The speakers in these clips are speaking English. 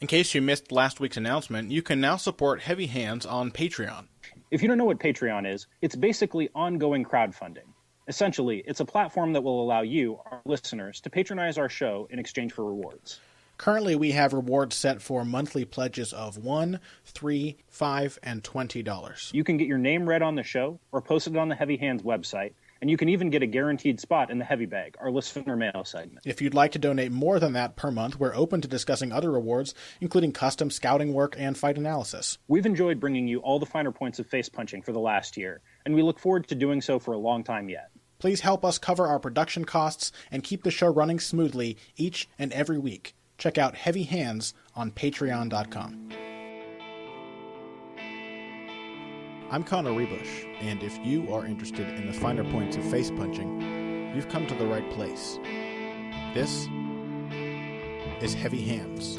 In case you missed last week's announcement, you can now support Heavy Hands on Patreon. If you don't know what Patreon is, it's basically ongoing crowdfunding. Essentially, it's a platform that will allow you, our listeners, to patronize our show in exchange for rewards. Currently, we have rewards set for monthly pledges of $1, $3, $5, and $20. You can get your name read on the show or posted on the Heavy Hands website, and you can even get a guaranteed spot in the Heavy Bag, our listener mail segment. If you'd like to donate more than that per month, we're open to discussing other rewards, including custom scouting work and fight analysis. We've enjoyed bringing you all the finer points of face punching for the last year, and we look forward to doing so for a long time yet. Please help us cover our production costs and keep the show running smoothly each and every week. Check out Heavy Hands on Patreon.com. I'm Conor Rebush, and if you are interested in the finer points of face punching, you've come to the right place. This is Heavy Hands.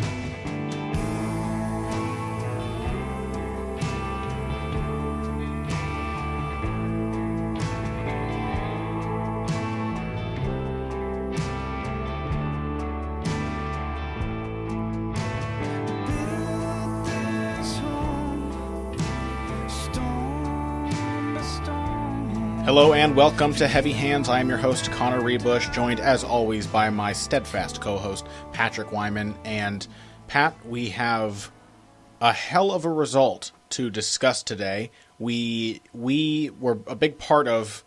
Hello and welcome to Heavy Hands. I am your host, Conor Rebush, joined as always by my steadfast co-host, Patrick Weidman. And Pat, we have a hell of a result to discuss today. We were a big part of,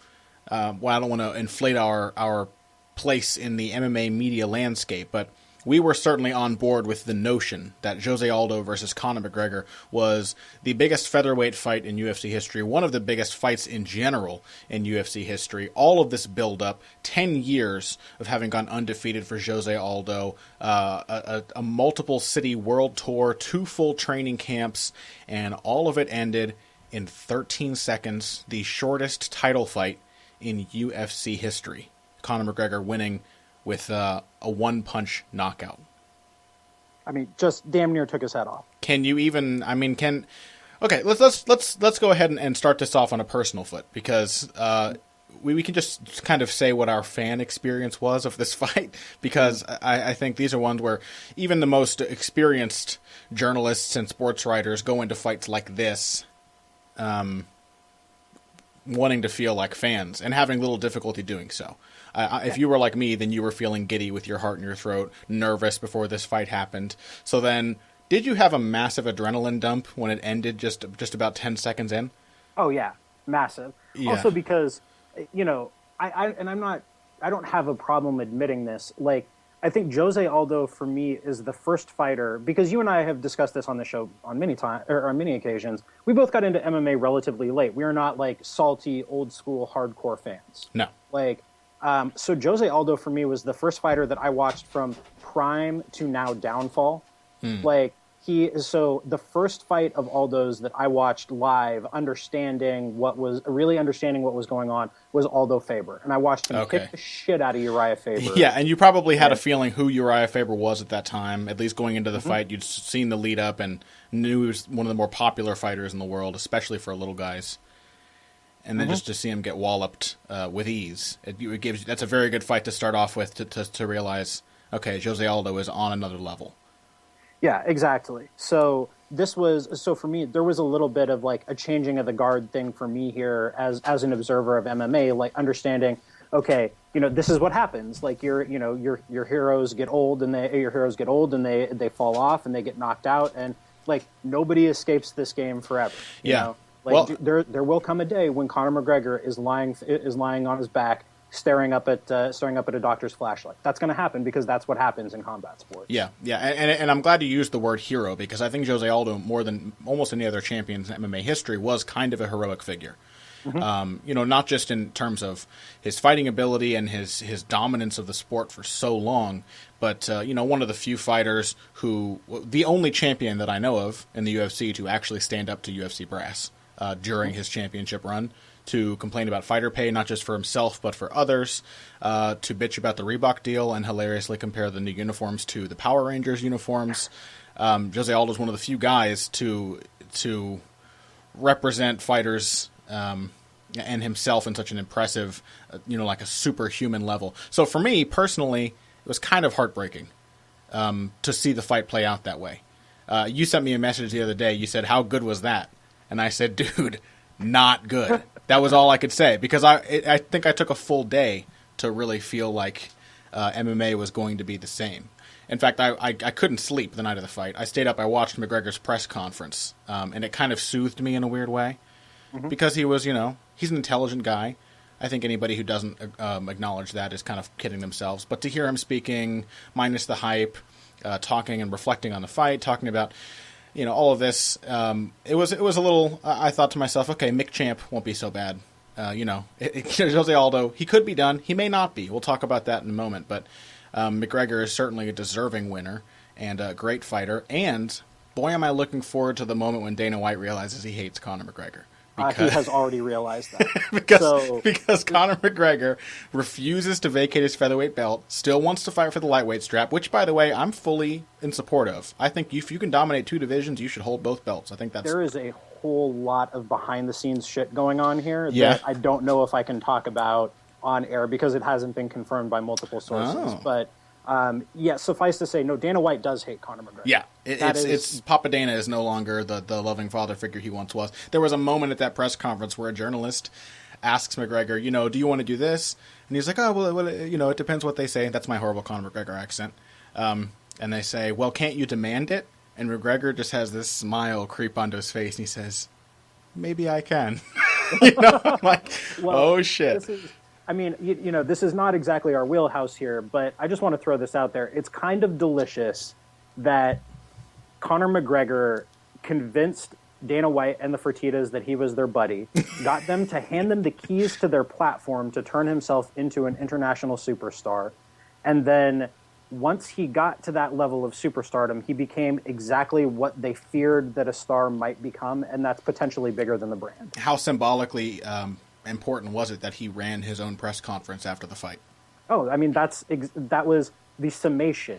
I don't want to inflate our place in the MMA media landscape, but we were certainly on board with the notion that Jose Aldo versus Conor McGregor was the biggest featherweight fight in UFC history, one of the biggest fights in general in UFC history. All of this build-up, 10 years of having gone undefeated for Jose Aldo, a multiple-city world tour, 2 full training camps, and all of it ended in 13 seconds, the shortest title fight in UFC history. Conor McGregor winning with a one-punch knockout. I mean, just damn near took his head off. Can you even? I mean, okay? Let's go ahead and start this off on a personal foot, because we can just kind of say what our fan experience was of this fight, because I think these are ones where even the most experienced journalists and sports writers go into fights like this, wanting to feel like fans and having little difficulty doing so. If you were like me, then you were feeling giddy with your heart in your throat, nervous before this fight happened. So then, did you have a massive adrenaline dump when it ended just about 10 seconds in? Oh yeah, massive. Yeah. Also because, you know, I don't have a problem admitting this. Like, I think Jose Aldo for me is the first fighter, because you and I have discussed this on the show on many occasions. We both got into MMA relatively late. We are not like salty, old school, hardcore fans. No. Like. So Jose Aldo for me was the first fighter that I watched from prime to now downfall. Like so the first fight of Aldo's that I watched live, understanding what was going on, was Aldo Faber, and I watched him kick the shit out of Uriah Faber. Yeah, and you probably had a feeling who Uriah Faber was at that time. At least going into the fight, you'd seen the lead up and knew he was one of the more popular fighters in the world, especially for little guys. And then just to see him get walloped with ease, it gives that's a very good fight to start off with to realize, okay, Jose Aldo is on another level. Yeah, exactly. So for me, there was a little bit of like a changing of the guard thing for me here as an observer of MMA, like understanding, okay, you know, this is what happens. Like your heroes get old and they fall off and they get knocked out, and like nobody escapes this game forever. You know? Like there will come a day when Conor McGregor is lying on his back, staring up at a doctor's flashlight. That's going to happen because that's what happens in combat sports. Yeah, and I'm glad you used the word hero, because I think Jose Aldo, more than almost any other champion in MMA history, was kind of a heroic figure. You know, not just in terms of his fighting ability and his dominance of the sport for so long, but you know, one of the few fighters the only champion that I know of in the UFC to actually stand up to UFC brass during his championship run, to complain about fighter pay, not just for himself but for others, to bitch about the Reebok deal and hilariously compare the new uniforms to the Power Rangers uniforms. Jose Aldo is one of the few guys to represent fighters and himself in such an impressive, like a superhuman level. So for me personally, it was kind of heartbreaking to see the fight play out that way. You sent me a message the other day. You said, "How good was that?" And I said, "Dude, not good." That was all I could say, because I think I took a full day to really feel like MMA was going to be the same. In fact, I couldn't sleep the night of the fight. I stayed up. I watched McGregor's press conference, and it kind of soothed me in a weird way, because he was, he's an intelligent guy. I think anybody who doesn't acknowledge that is kind of kidding themselves. But to hear him speaking, minus the hype, talking and reflecting on the fight, talking about, all of this, it was a little. I thought to myself, okay, Mick Champ won't be so bad. Jose Aldo, he could be done. He may not be. We'll talk about that in a moment. But McGregor is certainly a deserving winner and a great fighter. And boy, am I looking forward to the moment when Dana White realizes he hates Conor McGregor. He has already realized that. because Conor McGregor refuses to vacate his featherweight belt, still wants to fight for the lightweight strap, which, by the way, I'm fully in support of. I think if you can dominate two divisions, you should hold both belts. I think that's... There is a whole lot of behind-the-scenes shit going on here that I don't know if I can talk about on air because it hasn't been confirmed by multiple sources. But... suffice to say, no, Dana White does hate Conor McGregor. Yeah, it's Papa Dana is no longer the loving father figure he once was. There was a moment at that press conference where a journalist asks McGregor, do you want to do this? And he's like, oh, well, it depends what they say. That's my horrible Conor McGregor accent. And they say, well, can't you demand it? And McGregor just has this smile creep onto his face, and he says, maybe I can. I'm like, oh, shit. This is not exactly our wheelhouse here, but I just want to throw this out there. It's kind of delicious that Conor McGregor convinced Dana White and the Fertittas that he was their buddy, got them to hand them the keys to their platform to turn himself into an international superstar, and then once he got to that level of superstardom, he became exactly what they feared that a star might become, and that's potentially bigger than the brand. How symbolically... important was it that he ran his own press conference after the fight? Oh, I mean, that was the summation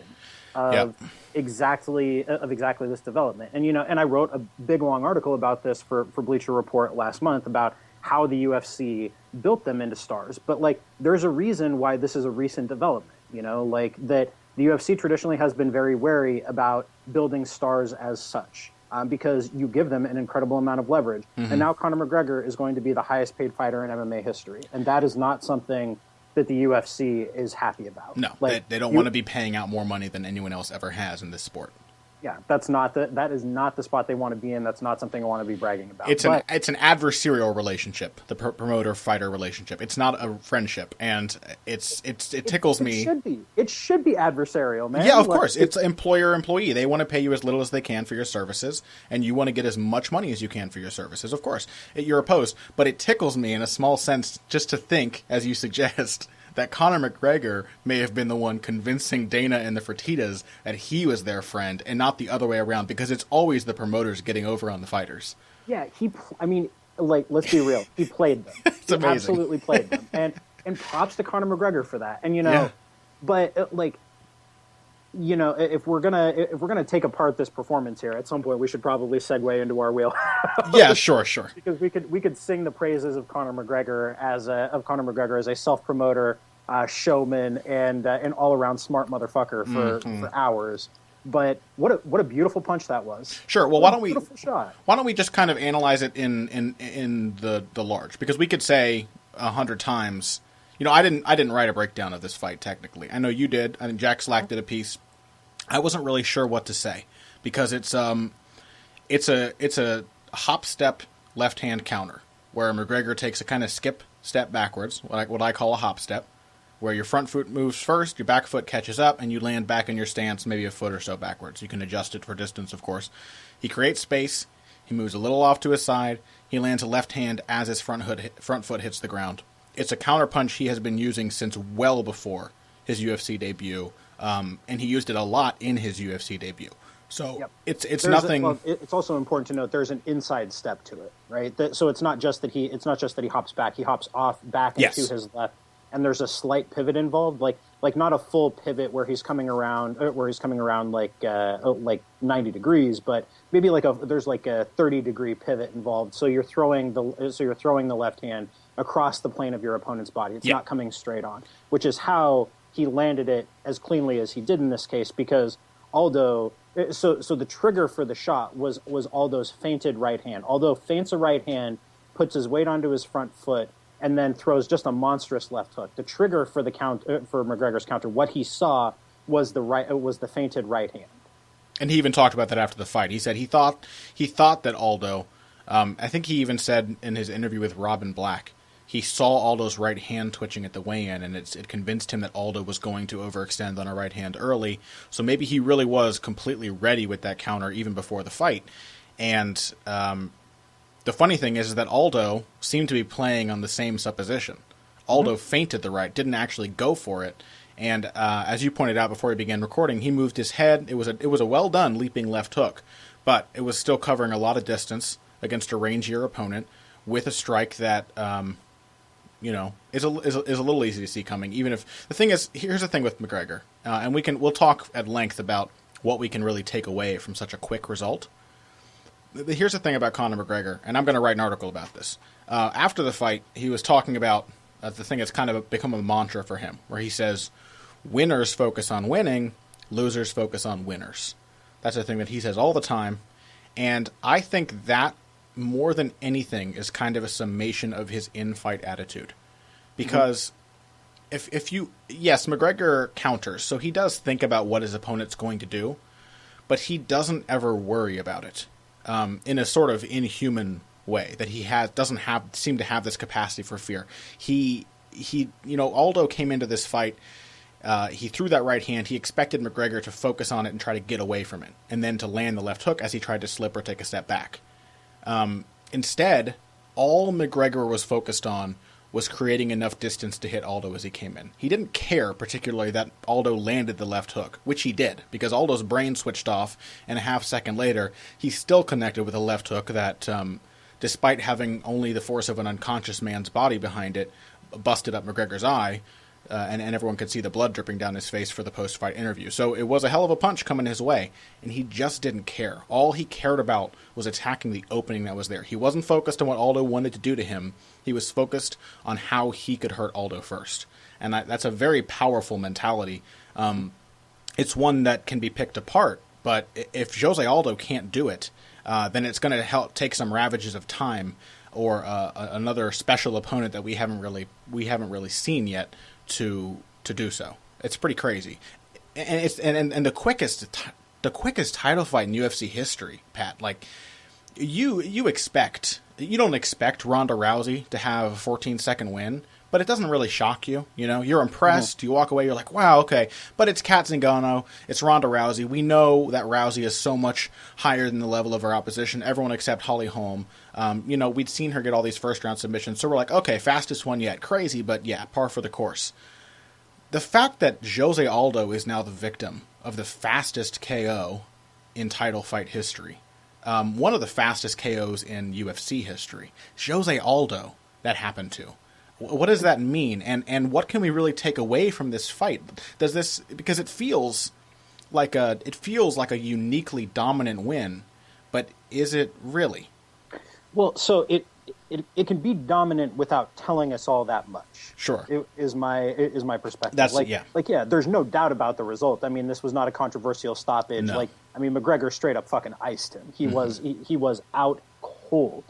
of exactly this development. And and I wrote a big long article about this for Bleacher Report last month about how the UFC built them into stars. But there's a reason why this is a recent development. That the UFC traditionally has been very wary about building stars as such. Because you give them an incredible amount of leverage. Mm-hmm. And now Conor McGregor is going to be the highest paid fighter in MMA history. And that is not something that the UFC is happy about. No, they don't want to be paying out more money than anyone else ever has in this sport. Yeah, that is not the spot they want to be in. That's not something I want to be bragging about. It's an adversarial relationship, the promoter-fighter relationship. It's not a friendship, and it tickles me. It should be adversarial, man. Yeah, of course. It's employer-employee. They want to pay you as little as they can for your services, and you want to get as much money as you can for your services. Of course, you're opposed, but it tickles me in a small sense just to think, as you suggest, that Conor McGregor may have been the one convincing Dana and the Fertittas that he was their friend and not the other way around, because it's always the promoters getting over on the fighters. Yeah, let's be real. He played them. It's amazing. He absolutely played them. And props to Conor McGregor for that. And, but if we're gonna take apart this performance here, at some point we should probably segue into our wheel. Yeah, sure. Because we could sing the praises of Conor McGregor as a self-promoter, showman, and an all-around smart motherfucker for hours. But what a beautiful punch that was. Sure. Well, why don't we just kind of analyze it in the large, because we could say 100 times. I didn't write a breakdown of this fight technically. I know you did. I think Jack Slack did a piece. I wasn't really sure what to say, because it's a hop step left hand counter where McGregor takes a kind of skip step backwards, what I call a hop step, where your front foot moves first, your back foot catches up, and you land back in your stance maybe a foot or so backwards. You can adjust it for distance, of course. He creates space. He moves a little off to his side. He lands a left hand as his front foot hits the ground. It's a counter punch he has been using since well before his UFC debut. And he used it a lot in his UFC debut. So it's nothing. It's also important to note there's an inside step to it, right? So it's not just that he hops back. He hops off back into his left, and there's a slight pivot involved, like not a full pivot where he's coming around like 90 degrees, but maybe there's a 30-degree pivot involved. So you're throwing the left hand across the plane of your opponent's body. It's not coming straight on, which is how he landed it as cleanly as he did in this case, because Aldo So the trigger for the shot was Aldo's feinted right hand. Aldo feints a right hand, puts his weight onto his front foot, and then throws just a monstrous left hook. The trigger for the for McGregor's counter, what he saw was the feinted right hand. And he even talked about that after the fight. He said he thought that Aldo, I think he even said in his interview with Robin Black, he saw Aldo's right hand twitching at the weigh-in, and it convinced him that Aldo was going to overextend on a right hand early. So maybe he really was completely ready with that counter even before the fight. And the funny thing is that Aldo seemed to be playing on the same supposition. Aldo feinted the right, didn't actually go for it. And as you pointed out before we began recording, he moved his head. It was a well-done leaping left hook, but it was still covering a lot of distance against a rangier opponent with a strike that is a little easy to see coming. Even if the thing is, here's the thing with McGregor, and we'll talk at length about what we can really take away from such a quick result. Here's the thing about Conor McGregor, and I'm going to write an article about this. After the fight, he was talking about the thing that's kind of become a mantra for him, where he says, winners focus on winning, losers focus on winners. That's the thing that he says all the time, and I think that more than anything is kind of a summation of his in-fight attitude. Because McGregor counters, so he does think about what his opponent's going to do, but he doesn't ever worry about it in a sort of inhuman way that he doesn't seem to have this capacity for fear. Aldo came into this fight, he threw that right hand, he expected McGregor to focus on it and try to get away from it, and then to land the left hook as he tried to slip or take a step back. Instead, all McGregor was focused on was creating enough distance to hit Aldo as he came in. He didn't care particularly that Aldo landed the left hook, which he did, because Aldo's brain switched off, and a half second later, he still connected with a left hook that, despite having only the force of an unconscious man's body behind it, busted up McGregor's eye, and everyone could see the blood dripping down his face for the post-fight interview. So it was a hell of a punch coming his way, and he just didn't care. All he cared about was attacking the opening that was there. He wasn't focused on what Aldo wanted to do to him. He was focused on how he could hurt Aldo first. And that's a very powerful mentality. It's one that can be picked apart, but if Jose Aldo can't do it, then it's going to help take some ravages of time or another special opponent that we haven't really seen yet to do so. It's pretty crazy, and the quickest title fight in UFC history, Pat. Like you don't expect Ronda Rousey to have a 14-second win, but it doesn't really shock you. You're impressed. You walk away, you're like, wow, okay. But it's Kat Zingano, it's Ronda Rousey. We know that Rousey is so much higher than the level of her opposition. Everyone except Holly Holm. We'd seen her get all these first-round submissions, so we're like, okay, fastest one yet. Crazy, but yeah, par for the course. The fact that Jose Aldo is now the victim of the fastest KO in title fight history, one of the fastest KOs in UFC history, Jose Aldo, that happened to. What does that mean? And what can we really take away from this fight? Because it feels like a uniquely dominant win, but is it really? Well, so it can be dominant without telling us all that much. Sure, is my perspective. That's yeah. There's no doubt about the result. I mean, this was not a controversial stoppage. No. McGregor straight up fucking iced him. He was out cold.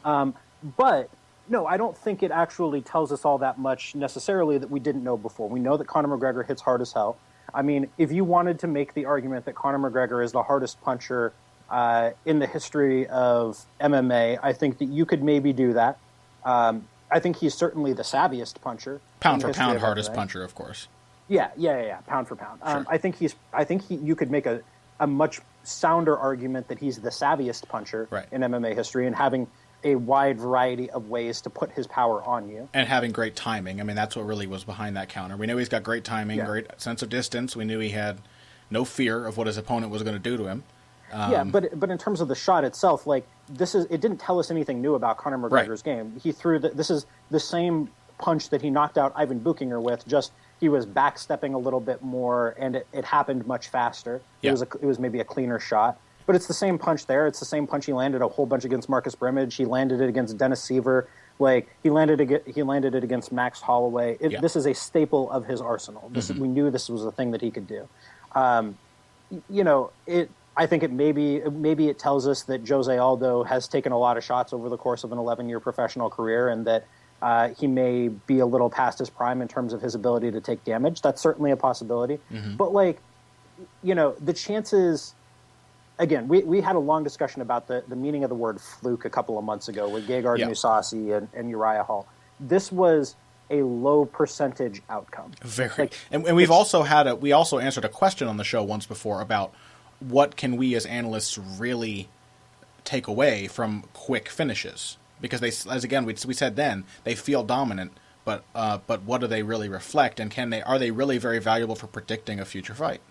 But no, I don't think it actually tells us all that much necessarily that we didn't know before. We know that Conor McGregor hits hard as hell. I mean, if you wanted to make the argument that Conor McGregor is the hardest puncher in the history of MMA, I think that you could maybe do that. I think he's certainly the savviest puncher. Pound for pound, hardest puncher, of course. Yeah. Pound for pound. Sure. I think you could make a much sounder argument that he's the savviest puncher in MMA history, and having a wide variety of ways to put his power on you. And having great timing. I mean, that's what really was behind that counter. We know he's got great timing, great sense of distance. We knew he had no fear of what his opponent was going to do to him. But in terms of the shot itself, it didn't tell us anything new about Conor McGregor's game. He threw this is the same punch that he knocked out Ivan Buchinger with, just he was backstepping a little bit more, and it happened much faster. Yeah. It was maybe a cleaner shot. But it's the same punch there. It's the same punch he landed a whole bunch against Marcus Brimage. He landed it against Dennis Seaver. He landed it against Max Holloway. This is a staple of his arsenal. We knew this was a thing that he could do. I think maybe it tells us that Jose Aldo has taken a lot of shots over the course of an 11-year professional career, and that he may be a little past his prime in terms of his ability to take damage. That's certainly a possibility. Mm-hmm. But, like, you know, the chances... Again, we had a long discussion about the meaning of the word fluke a couple of months ago with Gegard Mousasi and Uriah Hall. This was a low percentage outcome. Very. Like, and we've also we also answered a question on the show once before about what can we as analysts really take away from quick finishes? Because they, as again, we said then, they feel dominant, but what do they really reflect, and are they really very valuable for predicting a future fight?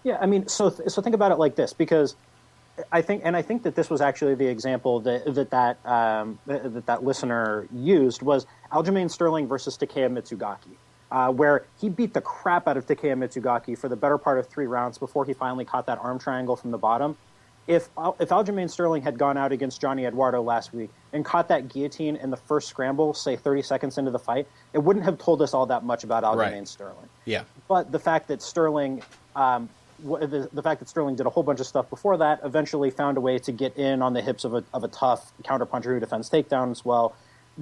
Yeah, I mean, so think about it like this, because I think that this was actually the example that listener used was Aljamain Sterling versus Takeya Mitsugaki, where he beat the crap out of Takeya Mitsugaki for the better part of 3 rounds before he finally caught that arm triangle from the bottom. If Aljamain Sterling had gone out against Johnny Eduardo last week and caught that guillotine in the first scramble, say 30 seconds into the fight, it wouldn't have told us all that much about Aljamain Sterling. Yeah. But the fact that Sterling... the fact that Sterling did a whole bunch of stuff before that, eventually found a way to get in on the hips of a tough counterpuncher who defends takedown as well,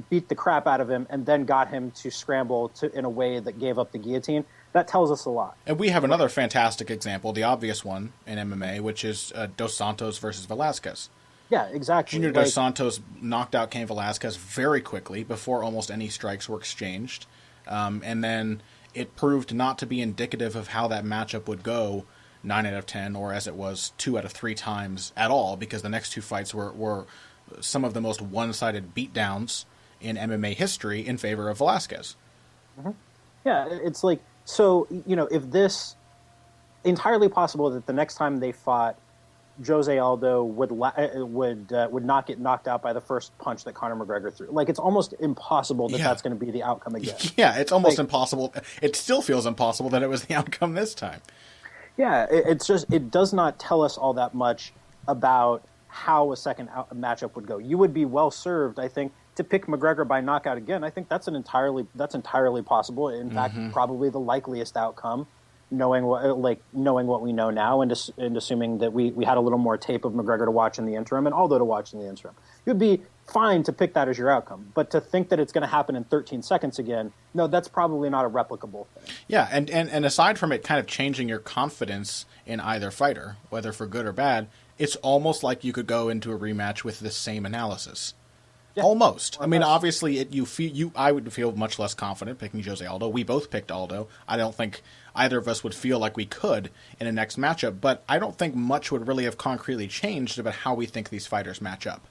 beat the crap out of him, and then got him to scramble in a way that gave up the guillotine. That tells us a lot. And we have another fantastic example, the obvious one in MMA, which is Dos Santos versus Velasquez. Yeah, exactly. Junior Dos Santos knocked out Cain Velasquez very quickly before almost any strikes were exchanged. And then it proved not to be indicative of how that matchup would go 9 out of 10, or as it was 2 out of 3 times at all, because the next 2 fights were some of the most one-sided beatdowns in MMA history in favor of Velasquez. Mm-hmm. Yeah, it's like, so, you know, if this entirely possible that the next time they fought, Jose Aldo would not get knocked out by the first punch that Conor McGregor threw. Like, it's almost impossible that that's going to be the outcome again. Yeah, it's almost impossible. It still feels impossible that it was the outcome this time. Yeah, it's just, it does not tell us all that much about how a second matchup would go. You would be well served, I think, to pick McGregor by knockout again. I think that's entirely possible. In fact, probably the likeliest outcome, knowing what we know now, and assuming that we had a little more tape of McGregor to watch in the interim and Aldo to watch in the interim. You'd be fine to pick that as your outcome, but to think that it's going to happen in 13 seconds again, no, that's probably not a replicable thing. Yeah, and aside from it kind of changing your confidence in either fighter, whether for good or bad, it's almost like you could go into a rematch with the same analysis. Yeah. Almost. I mean, obviously, I would feel much less confident picking Jose Aldo. We both picked Aldo. I don't think either of us would feel like we could in a next matchup, but I don't think much would really have concretely changed about how we think these fighters match up.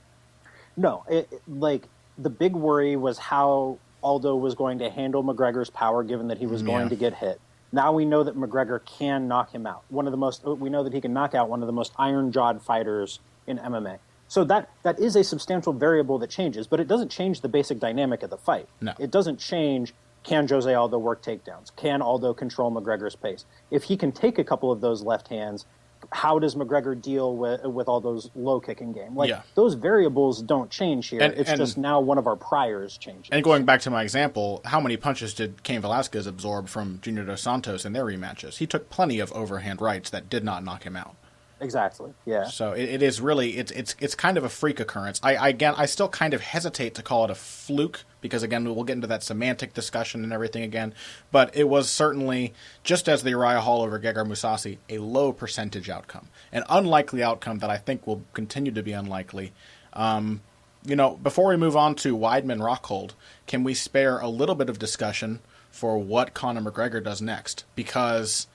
No, like, the big worry was how Aldo was going to handle McGregor's power, given that he was going to get hit. Now we know that McGregor can knock him out. We know that he can knock out one of the most iron-jawed fighters in MMA. So that is a substantial variable that changes, but it doesn't change the basic dynamic of the fight. No. It doesn't change, can Jose Aldo work takedowns? Can Aldo control McGregor's pace? If he can take a couple of those left hands, how does McGregor deal with all those low kicking game? Those variables don't change here. It's just now one of our priors changes. And going back to my example, how many punches did Cain Velasquez absorb from Junior Dos Santos in their rematches? He took plenty of overhand rights that did not knock him out. Exactly. Yeah. So it is really it's kind of a freak occurrence. I still kind of hesitate to call it a fluke because again we'll get into that semantic discussion and everything again. But it was certainly, just as the Uriah Hall over Gegard Mousasi, a low percentage outcome, an unlikely outcome that I think will continue to be unlikely. Before we move on to Weidman Rockhold, can we spare a little bit of discussion for what Conor McGregor does next? Because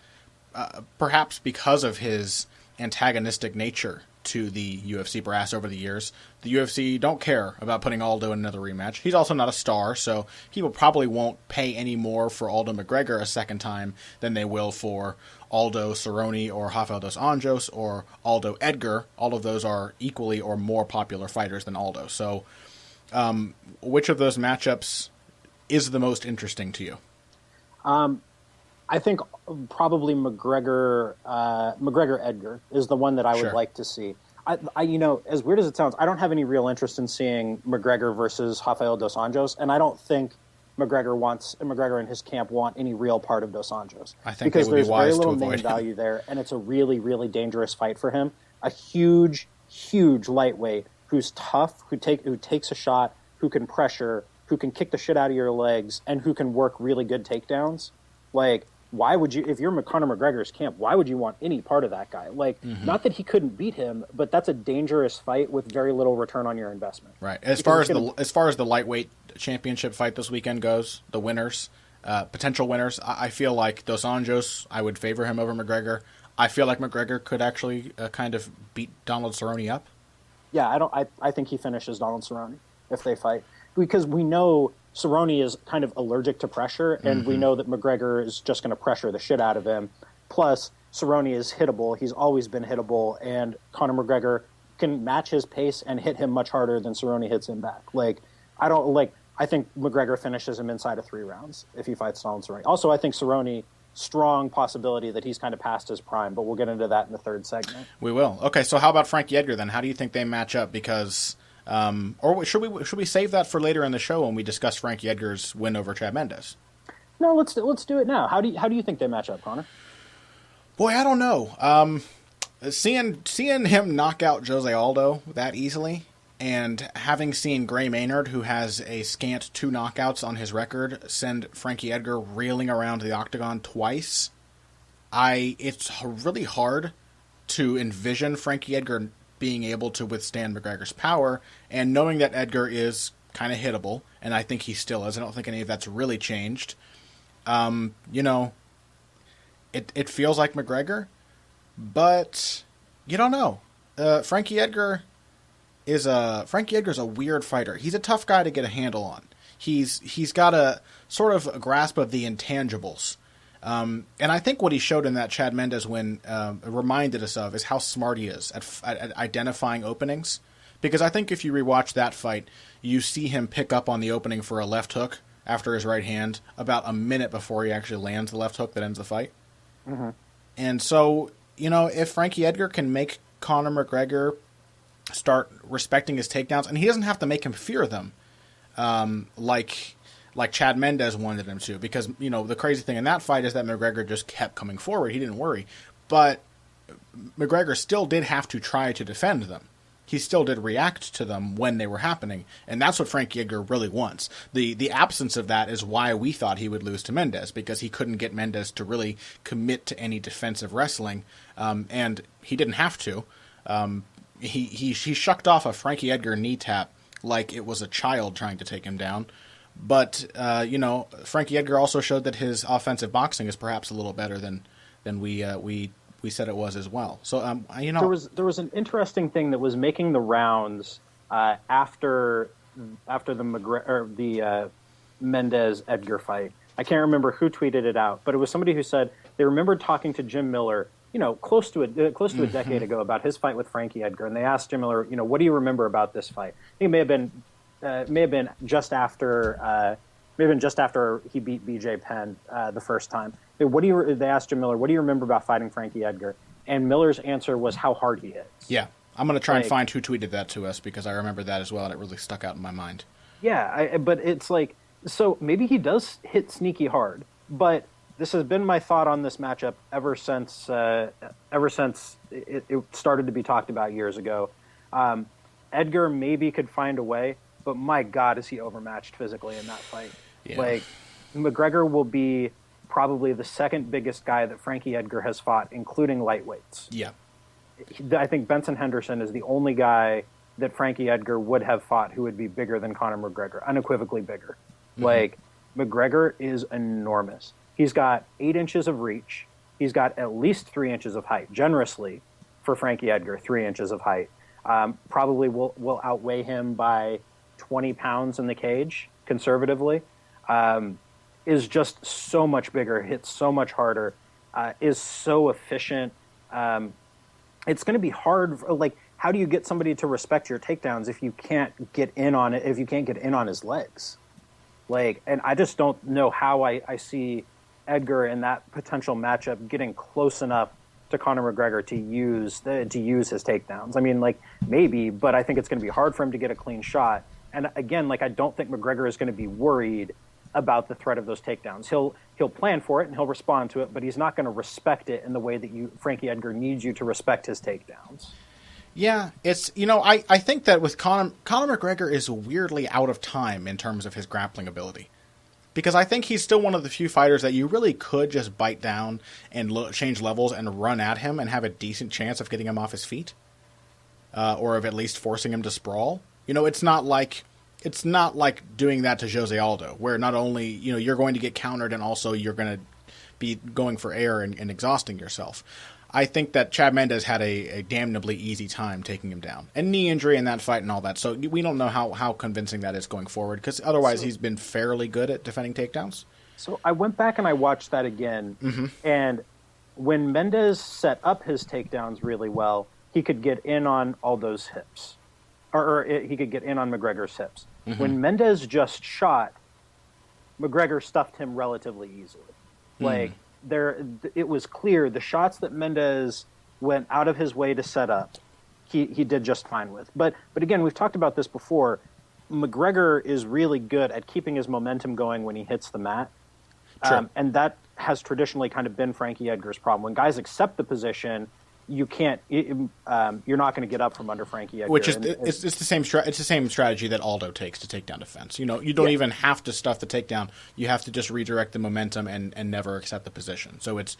perhaps because of his antagonistic nature to the UFC brass over the years, the UFC don't care about putting Aldo in another rematch. He's also not a star, so people probably won't pay any more for Aldo McGregor a second time than they will for Aldo Cerrone or Rafael dos Anjos or Aldo Edgar. All of those are equally or more popular fighters than Aldo. So which of those matchups is the most interesting to you? I think probably McGregor Edgar is the one that I would like to see. I as weird as it sounds, I don't have any real interest in seeing McGregor versus Rafael dos Anjos, and I don't think McGregor and his camp want any real part of dos Anjos. I think because they would there's be wise very little to avoid name value there, and it's a really, really dangerous fight for him. a huge, huge lightweight who's tough, who takes a shot, who can pressure, who can kick the shit out of your legs, and who can work really good takedowns. Like, why would you, if you're Conor McGregor's camp, why would you want any part of that guy? Like, not that he couldn't beat him, but that's a dangerous fight with very little return on your investment. Right. As far as the lightweight championship fight this weekend goes, the winners, potential winners, I feel like Dos Anjos, I would favor him over McGregor. I feel like McGregor could actually kind of beat Donald Cerrone up. Yeah, I think he finishes Donald Cerrone if they fight, because we know Cerrone is kind of allergic to pressure, and we know that McGregor is just going to pressure the shit out of him. Plus, Cerrone is hittable. He's always been hittable, and Conor McGregor can match his pace and hit him much harder than Cerrone hits him back. I think McGregor finishes him inside of 3 rounds if he fights Donald Cerrone. Also, I think Cerrone, strong possibility that he's kind of past his prime, but we'll get into that in the third segment. We will. Okay, so how about Frankie Edgar then? How do you think they match up? Because, or should we save that for later in the show when we discuss Frankie Edgar's win over Chad Mendes? No, let's do it now. How do you think they match up, Connor? Boy, I don't know. Seeing him knock out Jose Aldo that easily, and having seen Gray Maynard, who has a scant 2 knockouts on his record, send Frankie Edgar reeling around the octagon twice, it's really hard to envision Frankie Edgar being able to withstand McGregor's power, and knowing that Edgar is kind of hittable, and I think he still is. I don't think any of that's really changed. It feels like McGregor, but you don't know. Frankie Edgar's a weird fighter. He's a tough guy to get a handle on. He's got a sort of a grasp of the intangibles. And I think what he showed in that Chad Mendes win reminded us of is how smart he is at identifying openings. Because I think if you rewatch that fight, you see him pick up on the opening for a left hook after his right hand about a minute before he actually lands the left hook that ends the fight. Mm-hmm. And so, if Frankie Edgar can make Conor McGregor start respecting his takedowns, and he doesn't have to make him fear them, like Chad Mendes wanted him to, because the crazy thing in that fight is that McGregor just kept coming forward. He didn't worry, but McGregor still did have to try to defend them. He still did react to them when they were happening, and that's what Frankie Edgar really wants. The absence of that is why we thought he would lose to Mendes, because he couldn't get Mendes to really commit to any defensive wrestling, and he didn't have to. He shucked off a Frankie Edgar knee tap like it was a child trying to take him down. But, Frankie Edgar also showed that his offensive boxing is perhaps a little better than we said it was as well. So, there was an interesting thing that was making the rounds after the Mendes Edgar fight. I can't remember who tweeted it out, but it was somebody who said they remembered talking to Jim Miller, close to a decade ago about his fight with Frankie Edgar, and they asked Jim Miller, what do you remember about this fight? I think it may have been just after he beat BJ Penn the first time. They asked Jim Miller, what do you remember about fighting Frankie Edgar? And Miller's answer was how hard he hits. Yeah, I'm going to try and find who tweeted that to us, because I remember that as well, and it really stuck out in my mind. Yeah, but it's like, so maybe he does hit sneaky hard, but this has been my thought on this matchup ever since it started to be talked about years ago. Edgar maybe could find a way, but my God, is he overmatched physically in that fight. Yeah. Like, McGregor will be probably the second biggest guy that Frankie Edgar has fought, including lightweights. Yeah. I think Benson Henderson is the only guy that Frankie Edgar would have fought who would be bigger than Conor McGregor, unequivocally bigger. Mm-hmm. Like, McGregor is enormous. He's got 8 inches of reach. He's got at least 3 inches of height, generously, for Frankie Edgar, 3 inches of height. Probably will outweigh him by 20 pounds in the cage, conservatively. Is just so much bigger, hits so much harder, is so efficient. It's going to be hard. How do you get somebody to respect your takedowns if you can't get in on it? If you can't get in on his legs, and I just don't know how I see Edgar in that potential matchup getting close enough to Conor McGregor to use his takedowns. I mean, maybe, but I think it's going to be hard for him to get a clean shot. And again, I don't think McGregor is going to be worried about the threat of those takedowns. He'll plan for it and he'll respond to it, but he's not going to respect it in the way that Frankie Edgar needs you to respect his takedowns. Yeah, it's, I think that with Conor McGregor is weirdly out of time in terms of his grappling ability. Because I think he's still one of the few fighters that you really could just bite down and change levels and run at him and have a decent chance of getting him off his feet. Or of at least forcing him to sprawl. It's not like doing that to Jose Aldo, where not only, you're going to get countered and also you're going to be going for air and exhausting yourself. I think that Chad Mendes had a damnably easy time taking him down. And knee injury in that fight and all that. So we don't know how convincing that is going forward, because otherwise he's been fairly good at defending takedowns. So I went back and I watched that again. Mm-hmm. And when Mendes set up his takedowns really well, he could get in on Aldo's hips. He could get in on McGregor's hips. Mm-hmm. When Mendes just shot, McGregor stuffed him relatively easily. Like, it was clear the shots that Mendes went out of his way to set up, he did just fine with. But again, we've talked about this before. McGregor is really good at keeping his momentum going when he hits the mat. And that has traditionally kind of been Frankie Edgar's problem. When guys accept the position, you can't. You're not going to get up from under Frankie Edgar. Which is it's the same. It's the same strategy that Aldo takes to take down defense. You don't even have to stuff the takedown. You have to just redirect the momentum and never accept the position. So it's,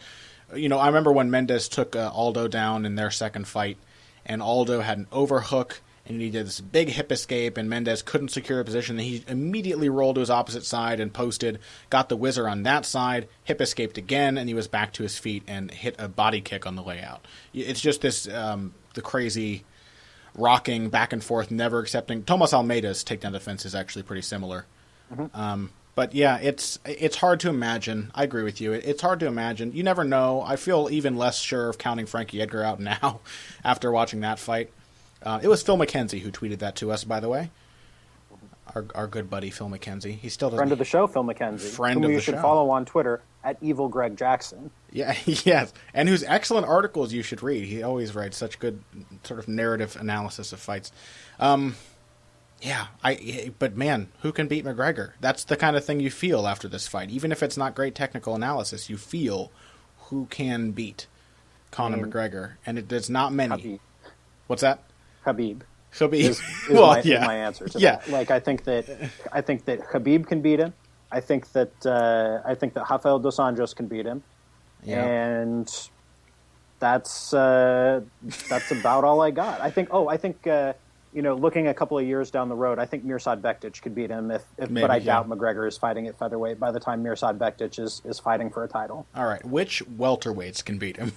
I remember when Mendes took Aldo down in their second fight, and Aldo had an overhook. And he did this big hip escape, and Mendes couldn't secure a position. And he immediately rolled to his opposite side and posted, got the whizzer on that side, hip escaped again, and he was back to his feet and hit a body kick on the way out. It's just this, the crazy rocking back and forth, never accepting. Tomas Almeida's takedown defense is actually pretty similar. Mm-hmm. But yeah, it's hard to imagine. I agree with you. It's hard to imagine. You never know. I feel even less sure of counting Frankie Edgar out now after watching that fight. It was Phil McKenzie who tweeted that to us, by the way. Our good buddy Phil McKenzie. He still doesn't. Friend of the show, Phil McKenzie. Friend of the show. You should follow on Twitter at Evil Greg Jackson. Yeah, yes, and whose excellent articles you should read. He always writes such good sort of narrative analysis of fights. But man, who can beat McGregor? That's the kind of thing you feel after this fight. Even if it's not great technical analysis, you feel who can beat Conor McGregor, and it's not many. Khabib. What's that? Khabib is my answer to that. Like, I think that Khabib can beat him. I think that Rafael dos Anjos can beat him, and that's about all I got. I think looking a couple of years down the road, I think Mirsad Bektic could beat him. But I doubt McGregor is fighting at featherweight by the time Mirsad Bektic is fighting for a title. All right, which welterweights can beat him?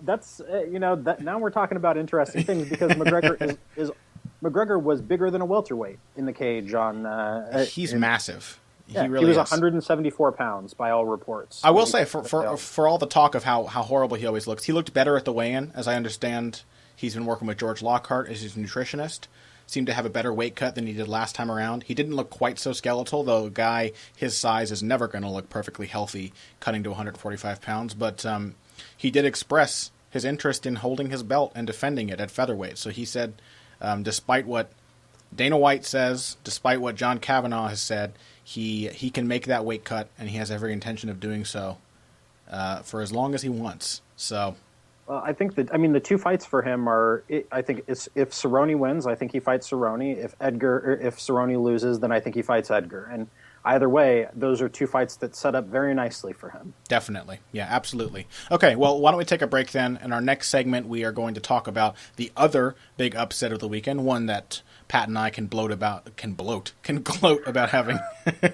That's now we're talking about interesting things, because McGregor was bigger than a welterweight in the cage on. He's massive. Yeah, he was 174 pounds by all reports. I will say, for all the talk of how horrible he always looks, he looked better at the weigh-in. As I understand, he's been working with George Lockhart as his nutritionist. Seemed to have a better weight cut than he did last time around. He didn't look quite so skeletal, though a guy his size is never going to look perfectly healthy cutting to 145 pounds. But he did express his interest in holding his belt and defending it at featherweight. So he said, despite what Dana White says, despite what John Kavanaugh has said, he can make that weight cut, and he has every intention of doing so for as long as he wants. So... I think the two fights for him are. I think if Cerrone wins, I think he fights Cerrone. If Cerrone loses, then I think he fights Edgar. And either way, those are two fights that set up very nicely for him. Definitely, yeah, absolutely. Okay, well, why don't we take a break then? In our next segment, we are going to talk about the other big upset of the weekend, one that Pat and I can gloat about having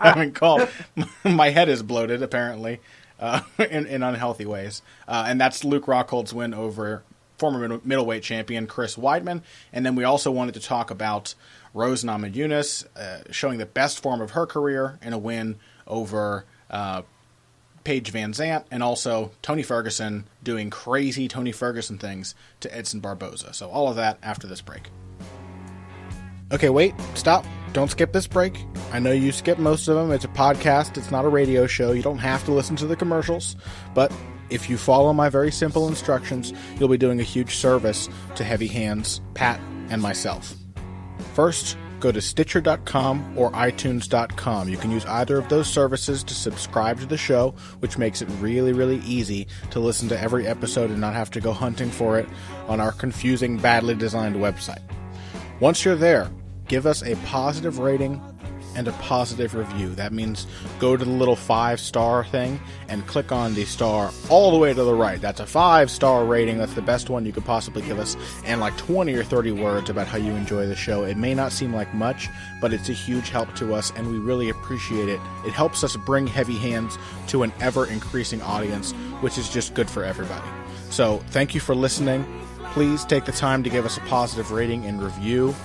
having called. My head is bloated, apparently. In unhealthy ways. And that's Luke Rockhold's win over former middleweight champion Chris Weidman. And then we also wanted to talk about Rose Namajunas showing the best form of her career in a win over Paige Van Zandt, and also Tony Ferguson doing crazy Tony Ferguson things to Edson Barboza. So all of that after this break. Okay, wait, stop. Don't skip this break. I know you skip most of them. It's a podcast. It's not a radio show. You don't have to listen to the commercials. But if you follow my very simple instructions, you'll be doing a huge service to Heavy Hands, Pat, and myself. First, go to Stitcher.com or iTunes.com. You can use either of those services to subscribe to the show, which makes it really, really easy to listen to every episode and not have to go hunting for it on our confusing, badly designed website. Once you're there, give us a positive rating and a positive review. That means go to the little 5-star thing and click on the star all the way to the right. That's a 5-star rating. That's the best one you could possibly give us, and like 20 or 30 words about how you enjoy the show. It may not seem like much, but it's a huge help to us, and we really appreciate it. It helps us bring Heavy Hands to an ever-increasing audience, which is just good for everybody. So thank you for listening. Please take the time to give us a positive rating and review.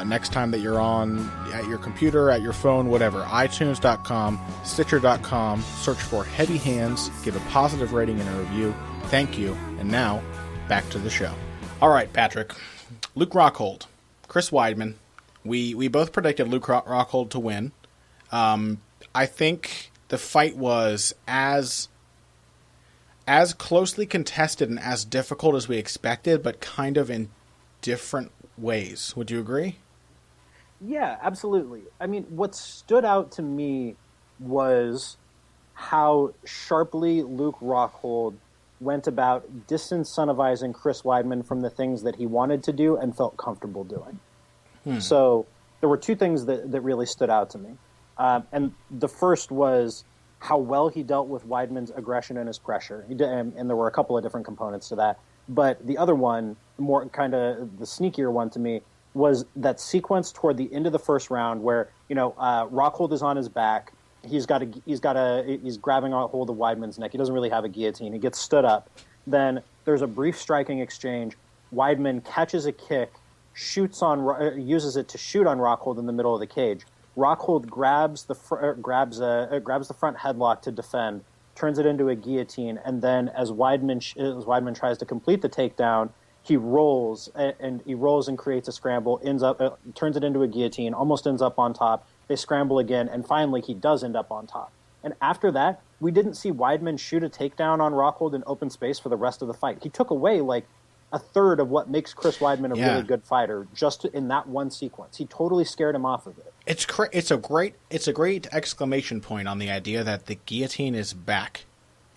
Next time that you're on at your computer, at your phone, whatever, iTunes.com, Stitcher.com, search for Heavy Hands, give a positive rating and a review. Thank you. And now, back to the show. All right, Patrick. Luke Rockhold, Chris Weidman. We both predicted Luke Rockhold to win. I think the fight was as closely contested and as difficult as we expected, but kind of in different ways. Would you agree? Yeah, absolutely. I mean, what stood out to me was how sharply Luke Rockhold went about disincentivizing Chris Weidman from the things that he wanted to do and felt comfortable doing. So there were two things that really stood out to me. And the first was how well he dealt with Weidman's aggression and his pressure. And there were a couple of different components to that. But the other one, more kind of the sneakier one to me, was that sequence toward the end of the first round where, Rockhold is on his back. He's grabbing a hold of Weidman's neck. He doesn't really have a guillotine. He gets stood up. Then there's a brief striking exchange. Weidman catches a kick, uses it to shoot on Rockhold in the middle of the cage. Rockhold grabs the front headlock to defend, turns it into a guillotine, and then as Weidman tries to complete the takedown, he rolls and creates a scramble, turns it into a guillotine, almost ends up on top. They scramble again, and finally he does end up on top. And after that, we didn't see Weidman shoot a takedown on Rockhold in open space for the rest of the fight. He took away like a third of what makes Chris Weidman a really good fighter just in that one sequence. He totally scared him off of it. It's a great exclamation point on the idea that the guillotine is back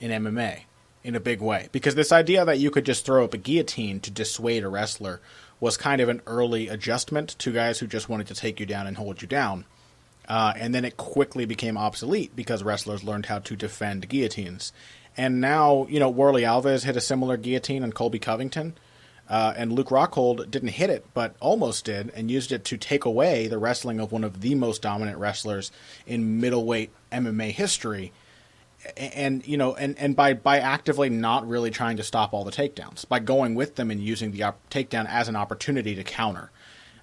in MMA in a big way. Because this idea that you could just throw up a guillotine to dissuade a wrestler was kind of an early adjustment to guys who just wanted to take you down and hold you down. And then it quickly became obsolete because wrestlers learned how to defend guillotines. And now, Worley Alves hit a similar guillotine on Colby Covington. And Luke Rockhold didn't hit it, but almost did, and used it to take away the wrestling of one of the most dominant wrestlers in middleweight MMA history. And by actively not really trying to stop all the takedowns, by going with them and using the takedown as an opportunity to counter.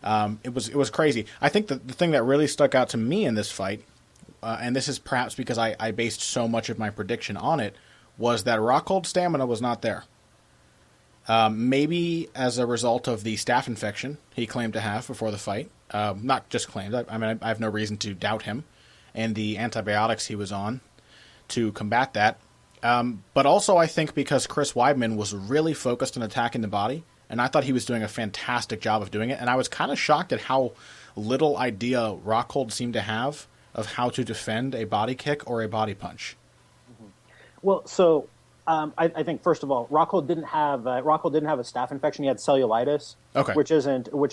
It was crazy. I think the thing that really stuck out to me in this fight, and this is perhaps because I based so much of my prediction on it, was that Rockhold's stamina was not there. Maybe as a result of the staph infection he claimed to have before the fight. Not just claimed. I have no reason to doubt him. And the antibiotics he was on to combat that. But also I think because Chris Weidman was really focused on attacking the body, and I thought he was doing a fantastic job of doing it. And I was kind of shocked at how little idea Rockhold seemed to have of how to defend a body kick or a body punch. Well, so... I think first of all, Rockhold didn't have a staph infection. He had cellulitis, which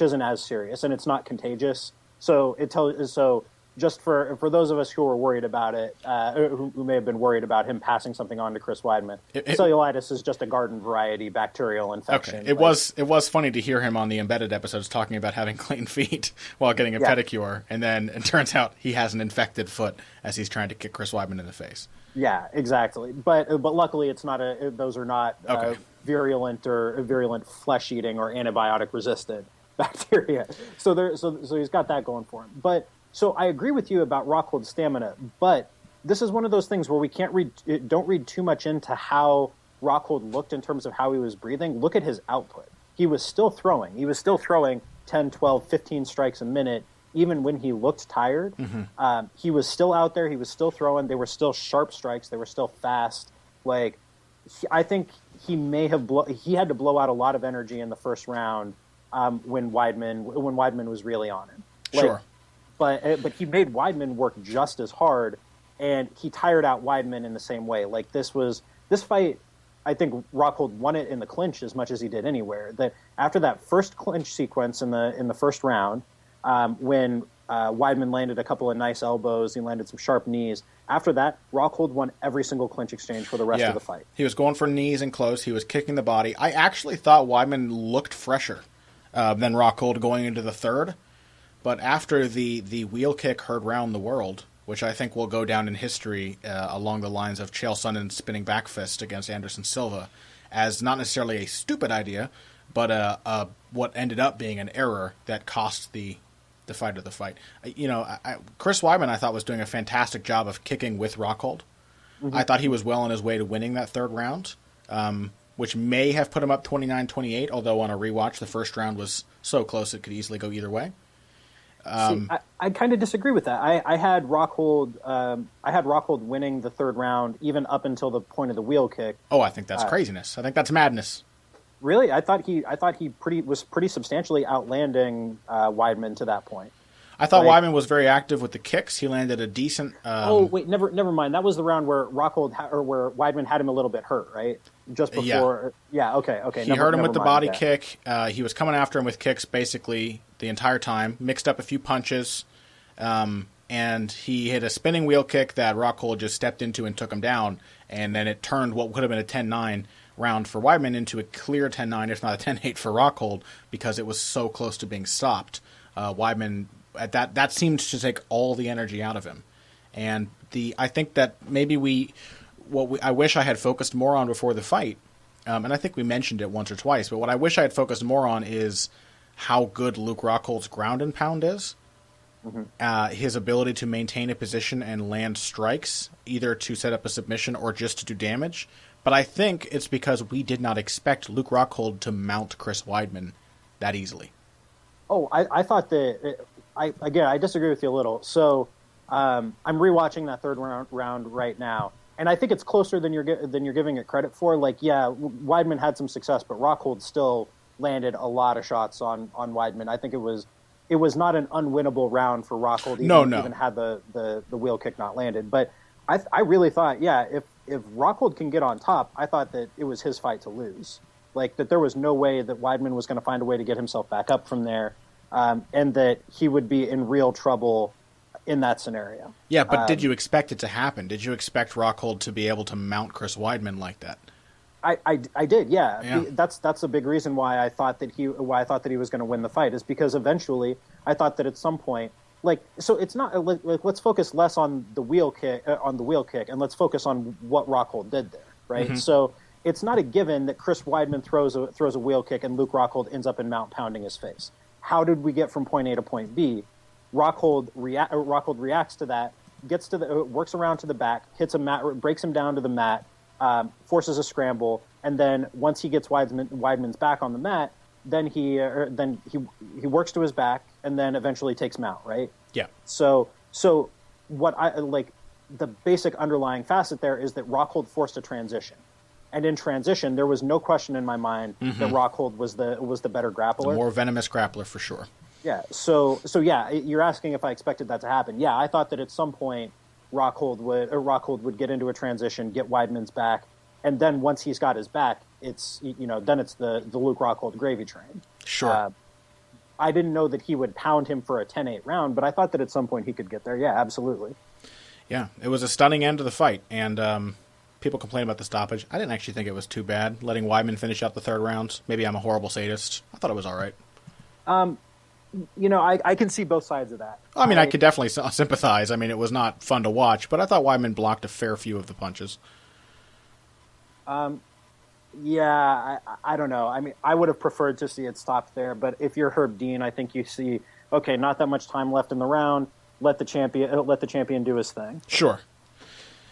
isn't as serious, and it's not contagious. So just for those of us who were worried about it, who may have been worried about him passing something on to Chris Weidman, cellulitis is just a garden variety bacterial infection. Okay. It was funny to hear him on the Embedded episodes talking about having clean feet while getting a pedicure, and then it turns out he has an infected foot as he's trying to kick Chris Weidman in the face. Yeah, exactly. But luckily, it's not those are not virulent flesh eating or antibiotic resistant bacteria. So he's got that going for him. But so I agree with you about Rockhold's stamina. But this is one of those things where we don't read too much into how Rockhold looked in terms of how he was breathing. Look at his output. He was still throwing. He was still throwing 10, 12, 15 strikes a minute. Even when he looked tired, he was still out there. He was still throwing. They were still sharp strikes. They were still fast. I think he had to blow out a lot of energy in the first round when Weidman was really on him. Sure. but he made Weidman work just as hard, and he tired out Weidman in the same way. Like this fight, I think Rockhold won it in the clinch as much as he did anywhere. That after that first clinch sequence in the first round, when Weidman landed a couple of nice elbows, he landed some sharp knees. After that, Rockhold won every single clinch exchange for the rest of the fight. He was going for knees and close. He was kicking the body. I actually thought Weidman looked fresher than Rockhold going into the third. But after the wheel kick heard round the world, which I think will go down in history along the lines of Chael Sonnen's spinning back fist against Anderson Silva, as not necessarily a stupid idea, but what ended up being an error that cost the fighter the fight. Chris Weidman, I thought, was doing a fantastic job of kicking with Rockhold. Mm-hmm. I thought he was well on his way to winning that third round, which may have put him up 29-28, although on a rewatch, the first round was so close it could easily go either way. I kind of disagree with that. I had Rockhold winning the third round even up until the point of the wheel kick. Oh, I think that's craziness. I think that's madness. Really, I thought he was pretty substantially outlanding Weidman to that point. I thought Weidman was very active with the kicks. He landed a decent. Oh wait, never mind. That was the round where where Weidman had him a little bit hurt, right? Just before. Yeah. Okay. He hurt him with the body kick. He was coming after him with kicks basically the entire time. Mixed up a few punches, and he hit a spinning wheel kick that Rockhold just stepped into and took him down. And then it turned what would have been a 10-9 round for Weidman into a clear 10-9, if not a 10-8 for Rockhold, because it was so close to being stopped. Weidman, at that seemed to take all the energy out of him. And I think that maybe I wish I had focused more on before the fight, and I think we mentioned it once or twice, but what I wish I had focused more on is how good Luke Rockhold's ground and pound is. Mm-hmm. His ability to maintain a position and land strikes, either to set up a submission or just to do damage. But I think it's because we did not expect Luke Rockhold to mount Chris Weidman that easily. Oh, I thought that... I disagree with you a little. So I'm rewatching that third round right now, and I think it's closer than you're giving it credit for. Like, yeah, Weidman had some success, but Rockhold still landed a lot of shots on Weidman. I think it was not an unwinnable round for Rockhold. Even had the wheel kick not landed. But I really thought, yeah, if Rockhold can get on top, I thought that it was his fight to lose. Like, that there was no way that Weidman was going to find a way to get himself back up from there. And that he would be in real trouble in that scenario. Yeah, but did you expect it to happen? Did you expect Rockhold to be able to mount Chris Weidman like that? I did, yeah. That's a big reason why I thought that he was going to win the fight, is because eventually I thought that at some point, so it's not like, let's focus less on the wheel kick and let's focus on what Rockhold did there, right? Mm-hmm. So it's not a given that Chris Weidman throws a wheel kick and Luke Rockhold ends up in mount pounding his face. How did we get from point A to point B? Rockhold reacts to that, works around to the back, hits a mat, breaks him down to the mat, forces a scramble, and then once he gets Weidman's back on the mat, then he works to his back and then eventually takes him out, right? Yeah. So what I like, the basic underlying facet there is that Rockhold forced a transition. And in transition, there was no question in my mind that Rockhold was the better grappler. The more venomous grappler, for sure. Yeah. So yeah, you're asking if I expected that to happen. Yeah, I thought that at some point Rockhold would get into a transition, get Weidman's back, and then once he's got his back, it's the Luke Rockhold gravy train. Sure. I didn't know that he would pound him for a 10-8 round, but I thought that at some point he could get there. Yeah, absolutely. Yeah, it was a stunning end to the fight, and people complain about the stoppage. I didn't actually think it was too bad, letting Weidman finish out the third round. Maybe I'm a horrible sadist. I thought it was all right. I can see both sides of that. I mean, I could definitely sympathize. I mean, it was not fun to watch, but I thought Weidman blocked a fair few of the punches. Yeah, I don't know. I mean, I would have preferred to see it stopped there, but if you're Herb Dean, I think you see, okay, not that much time left in the round. Let the champion do his thing. Sure.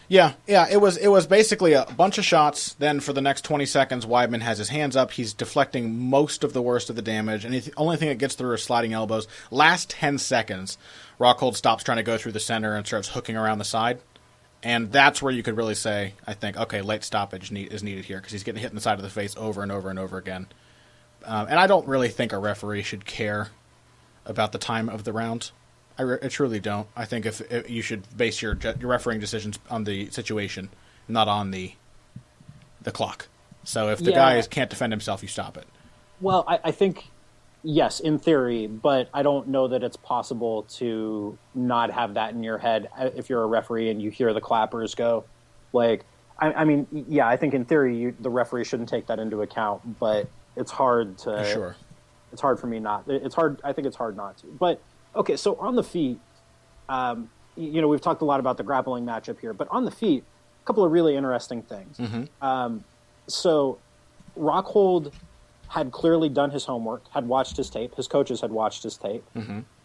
Yeah. It was basically a bunch of shots. Then for the next 20 seconds, Weidman has his hands up. He's deflecting most of the worst of the damage, and the only thing that gets through is sliding elbows. Last 10 seconds, Rockhold stops trying to go through the center and starts hooking around the side. And that's where you could really say, I think, okay, late stoppage is needed here, because he's getting hit in the side of the face over and over and over again. And I don't really think a referee should care about the time of the round. I truly don't. I think if you should base your refereeing decisions on the situation, not on the clock. So if the guy can't defend himself, you stop it. Well, I think, yes, in theory, but I don't know that it's possible to not have that in your head if you're a referee and you hear the clappers go. Like, I mean, yeah, I think in theory the referee shouldn't take that into account, but it's hard to. Sure. It's hard for me not. It's hard. I think it's hard not to. But okay, so on the feet, we've talked a lot about the grappling matchup here, but on the feet, a couple of really interesting things. Mm-hmm. So Rockhold had clearly done his homework, had watched his tape. His coaches had watched his tape,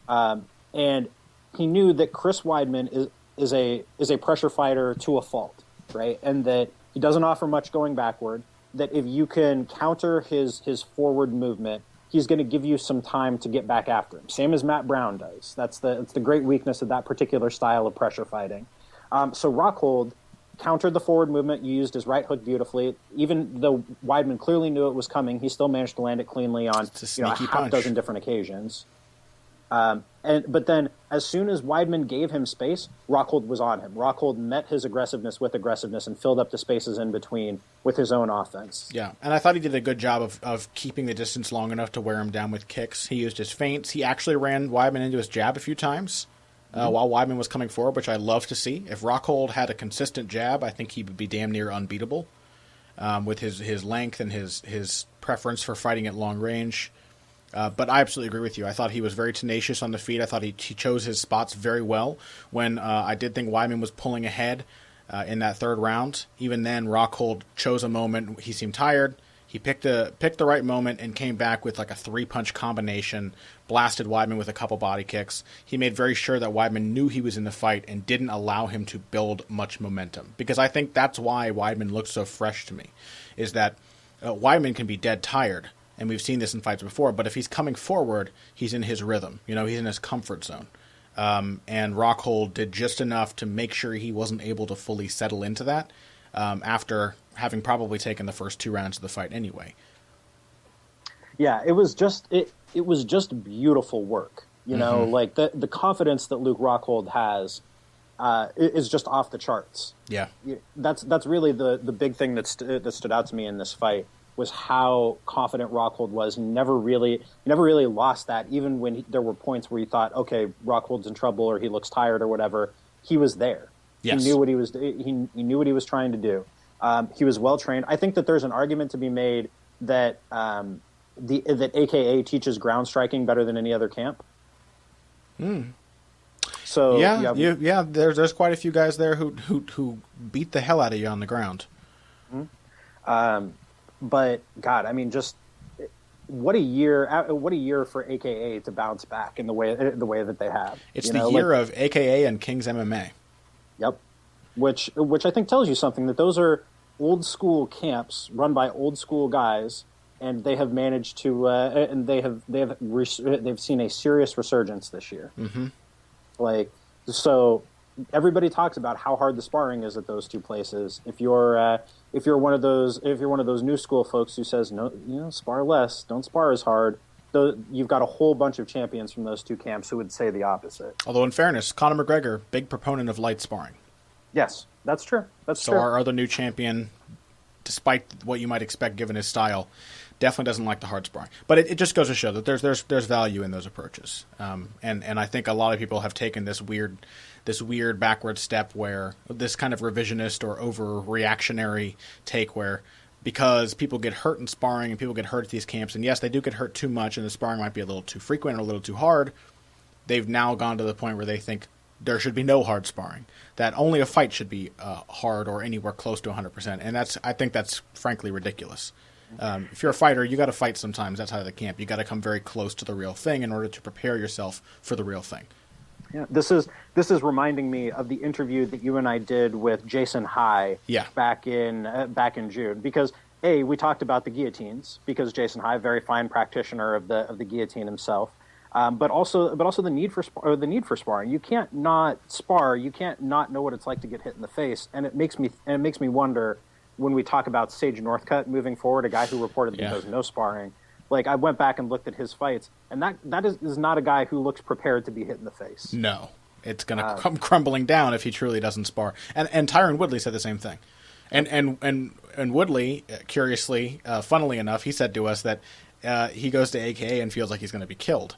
and he knew that Chris Weidman is a pressure fighter to a fault, right? And that he doesn't offer much going backward. That if you can counter his forward movement, he's going to give you some time to get back after him. Same as Matt Brown does. That's the great weakness of that particular style of pressure fighting. So Rockhold countered the forward movement, used his right hook beautifully. Even though Weidman clearly knew it was coming, he still managed to land it cleanly on a half dozen different occasions. But then, as soon as Weidman gave him space, Rockhold was on him. Rockhold met his aggressiveness with aggressiveness and filled up the spaces in between with his own offense. Yeah, and I thought he did a good job of keeping the distance long enough to wear him down with kicks. He used his feints. He actually ran Weidman into his jab a few times while Weidman was coming forward, which I love to see. If Rockhold had a consistent jab, I think he would be damn near unbeatable with his length and his preference for fighting at long range. But I absolutely agree with you. I thought he was very tenacious on the feet. I thought he chose his spots very well. When I did think Weidman was pulling ahead in that third round, even then Rockhold chose a moment. He seemed tired. He picked the right moment and came back with like a 3-punch combination, blasted Weidman with a couple body kicks. He made very sure that Weidman knew he was in the fight and didn't allow him to build much momentum. Because I think that's why Weidman looks so fresh to me, is that Weidman can be dead tired. And we've seen this in fights before, but if he's coming forward, he's in his rhythm. He's in his comfort zone. And Rockhold did just enough to make sure he wasn't able to fully settle into that after having probably taken the first 2 rounds of the fight anyway. Yeah, it was just beautiful work. Like the confidence that Luke Rockhold has is just off the charts. Yeah, that's really the big thing that stood out to me in this fight. Was how confident Rockhold was. He never really lost that, even when there were points where you thought, okay, Rockhold's in trouble or he looks tired or whatever. He was there. Yes. He knew what he was. He knew what he was trying to do. He was well trained. I think that there's an argument to be made that that AKA teaches ground striking better than any other camp. So yeah. There's quite a few guys there who beat the hell out of you on the ground. But God, I mean, just what a year for AKA to bounce back in the way that they have. It's the year of AKA and King's MMA. Yep, which I think tells you something, that those are old school camps run by old school guys, and they have managed to and they've seen a serious resurgence this year. Mm-hmm. So. Everybody talks about how hard the sparring is at those two places. If you're one of those new school folks who says no, spar less, don't spar as hard, you've got a whole bunch of champions from those two camps who would say the opposite. Although in fairness, Conor McGregor, big proponent of light sparring. Yes, that's true. So our other new champion, despite what you might expect given his style, definitely doesn't like the hard sparring. But it just goes to show that there's value in those approaches. And I think a lot of people have taken this weird backward step, where this kind of revisionist or overreactionary take, where because people get hurt in sparring and people get hurt at these camps, and yes, they do get hurt too much and the sparring might be a little too frequent or a little too hard, they've now gone to the point where they think there should be no hard sparring, that only a fight should be hard or anywhere close to 100%. And I think that's frankly ridiculous. If you're a fighter, you got to fight sometimes outside of the camp. You got to come very close to the real thing in order to prepare yourself for the real thing. Yeah, this is reminding me of the interview that you and I did with Jason High back in June, because we talked about the guillotines, because Jason High, very fine practitioner of the guillotine himself, but also the need for sparring. You can't not spar. You can't not know what it's like to get hit in the face, and it makes me wonder when we talk about Sage Northcutt moving forward, a guy who reportedly does no sparring. Like, I went back and looked at his fights, and that is not a guy who looks prepared to be hit in the face. No. It's going to come crumbling down if he truly doesn't spar. And Tyron Woodley said the same thing. And Woodley, curiously, funnily enough, he said to us that he goes to AKA and feels like he's going to be killed.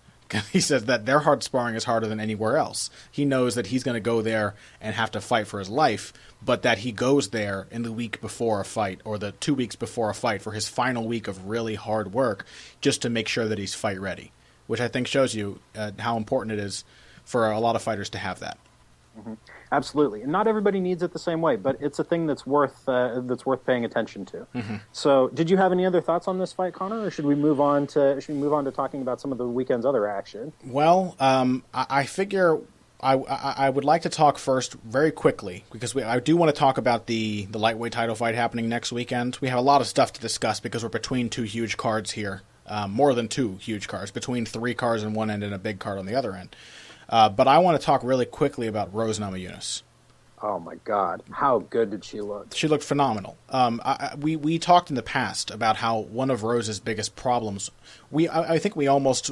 He says that their hard sparring is harder than anywhere else. He knows that he's going to go there and have to fight for his life, but that he goes there in the week before a fight or the 2 weeks before a fight for his final week of really hard work just to make sure that he's fight ready, which I think shows you how important it is for a lot of fighters to have that. Mm-hmm. Absolutely, and not everybody needs it the same way, but it's a thing that's worth paying attention to. Mm-hmm. So, did you have any other thoughts on this fight, Connor, or should we move on to talking about some of the weekend's other action? Well, I figure I would like to talk first very quickly because I do want to talk about the lightweight title fight happening next weekend. We have a lot of stuff to discuss because we're between two huge cards here, more than two huge cards, between 3 cards on one end and a big card on the other end. But I want to talk really quickly about Rose Namajunas. Oh my God, how good did she look? She looked phenomenal. We talked in the past about how one of Rose's biggest problems, I think we almost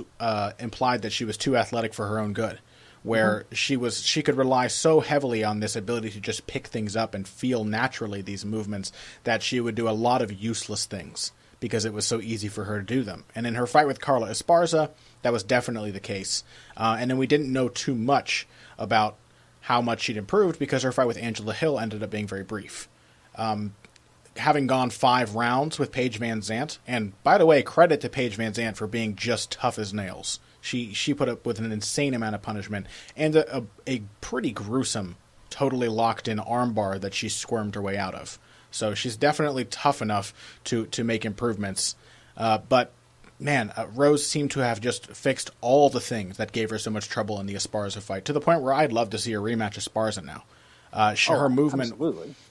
implied that she was too athletic for her own good, where she could rely so heavily on this ability to just pick things up and feel naturally these movements that she would do a lot of useless things because it was so easy for her to do them. And in her fight with Carla Esparza, that was definitely the case. And then we didn't know too much about how much she'd improved because her fight with Angela Hill ended up being very brief. Having gone 5 rounds with Paige Van Zandt, and by the way, credit to Paige Van Zandt for being just tough as nails. She put up with an insane amount of punishment and a pretty gruesome, totally locked-in armbar that she squirmed her way out of. So she's definitely tough enough to make improvements. But, man, Rose seemed to have just fixed all the things that gave her so much trouble in the Esparza fight, to the point where I'd love to see a rematch Esparza now.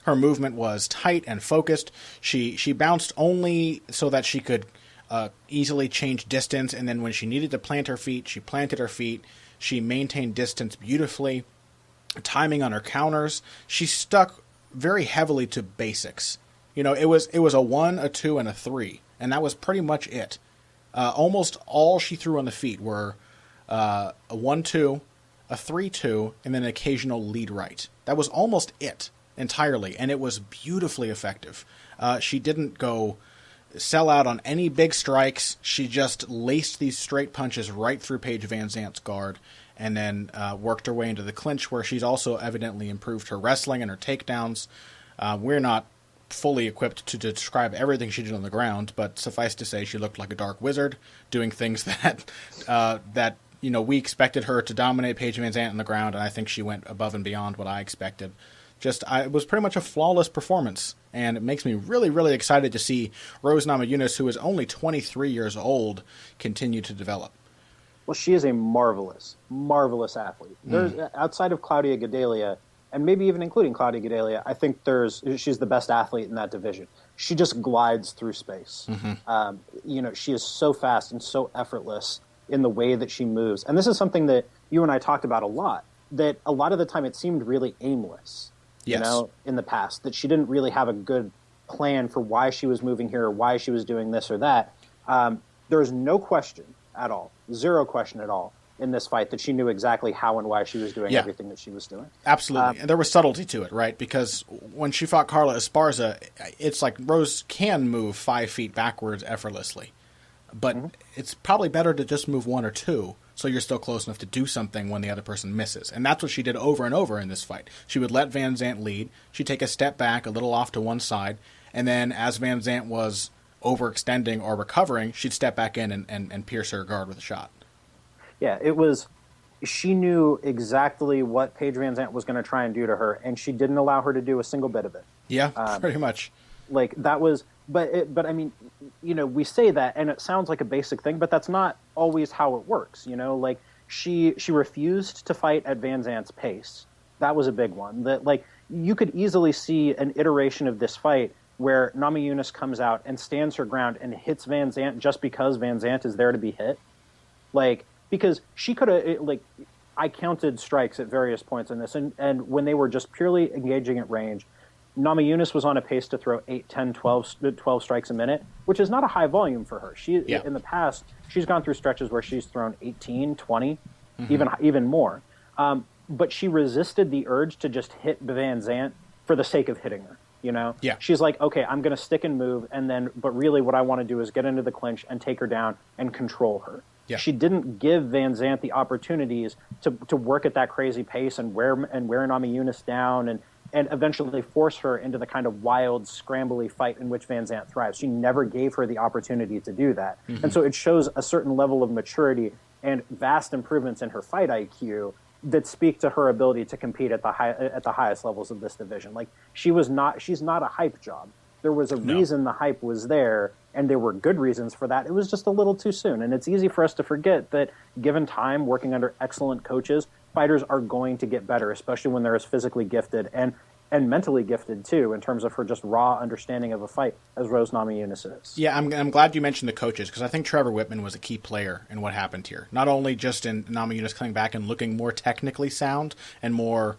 Her movement was tight and focused. She bounced only so that she could easily change distance, and then when she needed to plant her feet, she planted her feet. She maintained distance beautifully. Timing on her counters. She stuck very heavily to basics. You know, it was a 1, a 2, and a 3, and that was pretty much it. Almost all she threw on the feet were a 1-2, a 3-2, and then an occasional lead right. That was almost it entirely, and it was beautifully effective. She didn't go sell out on any big strikes. She just laced these straight punches right through Paige Van Zandt's guard, and then worked her way into the clinch, where she's also evidently improved her wrestling and her takedowns. We're not fully equipped to describe everything she did on the ground, but suffice to say she looked like a dark wizard, doing things that we expected her to dominate Paige Van Zandt on the ground, and I think she went above and beyond what I expected. It was pretty much a flawless performance, and it makes me really, really excited to see Rose Namajunas, who is only 23 years old, continue to develop. Well, she is a marvelous, marvelous athlete. There's outside of Claudia Gadelha, and maybe even including Claudia Gadelha, I think she's the best athlete in that division. She just glides through space. She is so fast and so effortless in the way that she moves. And this is something that you and I talked about a lot, that a lot of the time it seemed really aimless, in the past, that she didn't really have a good plan for why she was moving here or why she was doing this or that. There is no question at all, zero question at all, in this fight that she knew exactly how and why she was doing everything that she was doing. Absolutely. And there was subtlety to it, right? Because when she fought Carla Esparza, it's like Rose can move 5 feet backwards effortlessly. But it's probably better to just move 1 or 2 so you're still close enough to do something when the other person misses. And that's what she did over and over in this fight. She would let Van Zandt lead. She'd take a step back, a little off to one side, and then as Van Zandt was overextending or recovering, she'd step back in and pierce her guard with a shot. Yeah, she knew exactly what Paige Van Zandt was going to try and do to her, and she didn't allow her to do a single bit of it. Yeah, pretty much. Like, that was... But I mean, we say that, and it sounds like a basic thing, but that's not always how it works, Like, she refused to fight at Van Zandt's pace. That was a big one. That, like, you could easily see an iteration of this fight where Namajunas comes out and stands her ground and hits Van Zandt just because Van Zandt is there to be hit. Like, because she could have, I counted strikes at various points in this, and when they were just purely engaging at range, Namajunas was on a pace to throw 8, 10, 12 strikes a minute, which is not a high volume for her. In the past, she's gone through stretches where she's thrown 18, 20, even more. But she resisted the urge to just hit Van Zandt for the sake of hitting her. Yeah. She's like, okay, I'm going to stick and move, but really what I want to do is get into the clinch and take her down and control her. Yeah. She didn't give Van Zandt the opportunities to work at that crazy pace and wear Namajunas down and eventually force her into the kind of wild, scrambly fight in which Van Zandt thrives. She never gave her the opportunity to do that. And so it shows a certain level of maturity and vast improvements in her fight IQ that speak to her ability to compete at the highest levels of this division. Like, she's not a hype job. There was a reason the hype was there, and there were good reasons for that. It was just a little too soon. And it's easy for us to forget that given time, working under excellent coaches, fighters are going to get better, especially when they're as physically gifted and mentally gifted too, in terms of her just raw understanding of a fight, as Rose Namajunas is. Yeah, I'm glad you mentioned the coaches, because I think Trevor Whitman was a key player in what happened here. Not only just in Namajunas coming back and looking more technically sound and more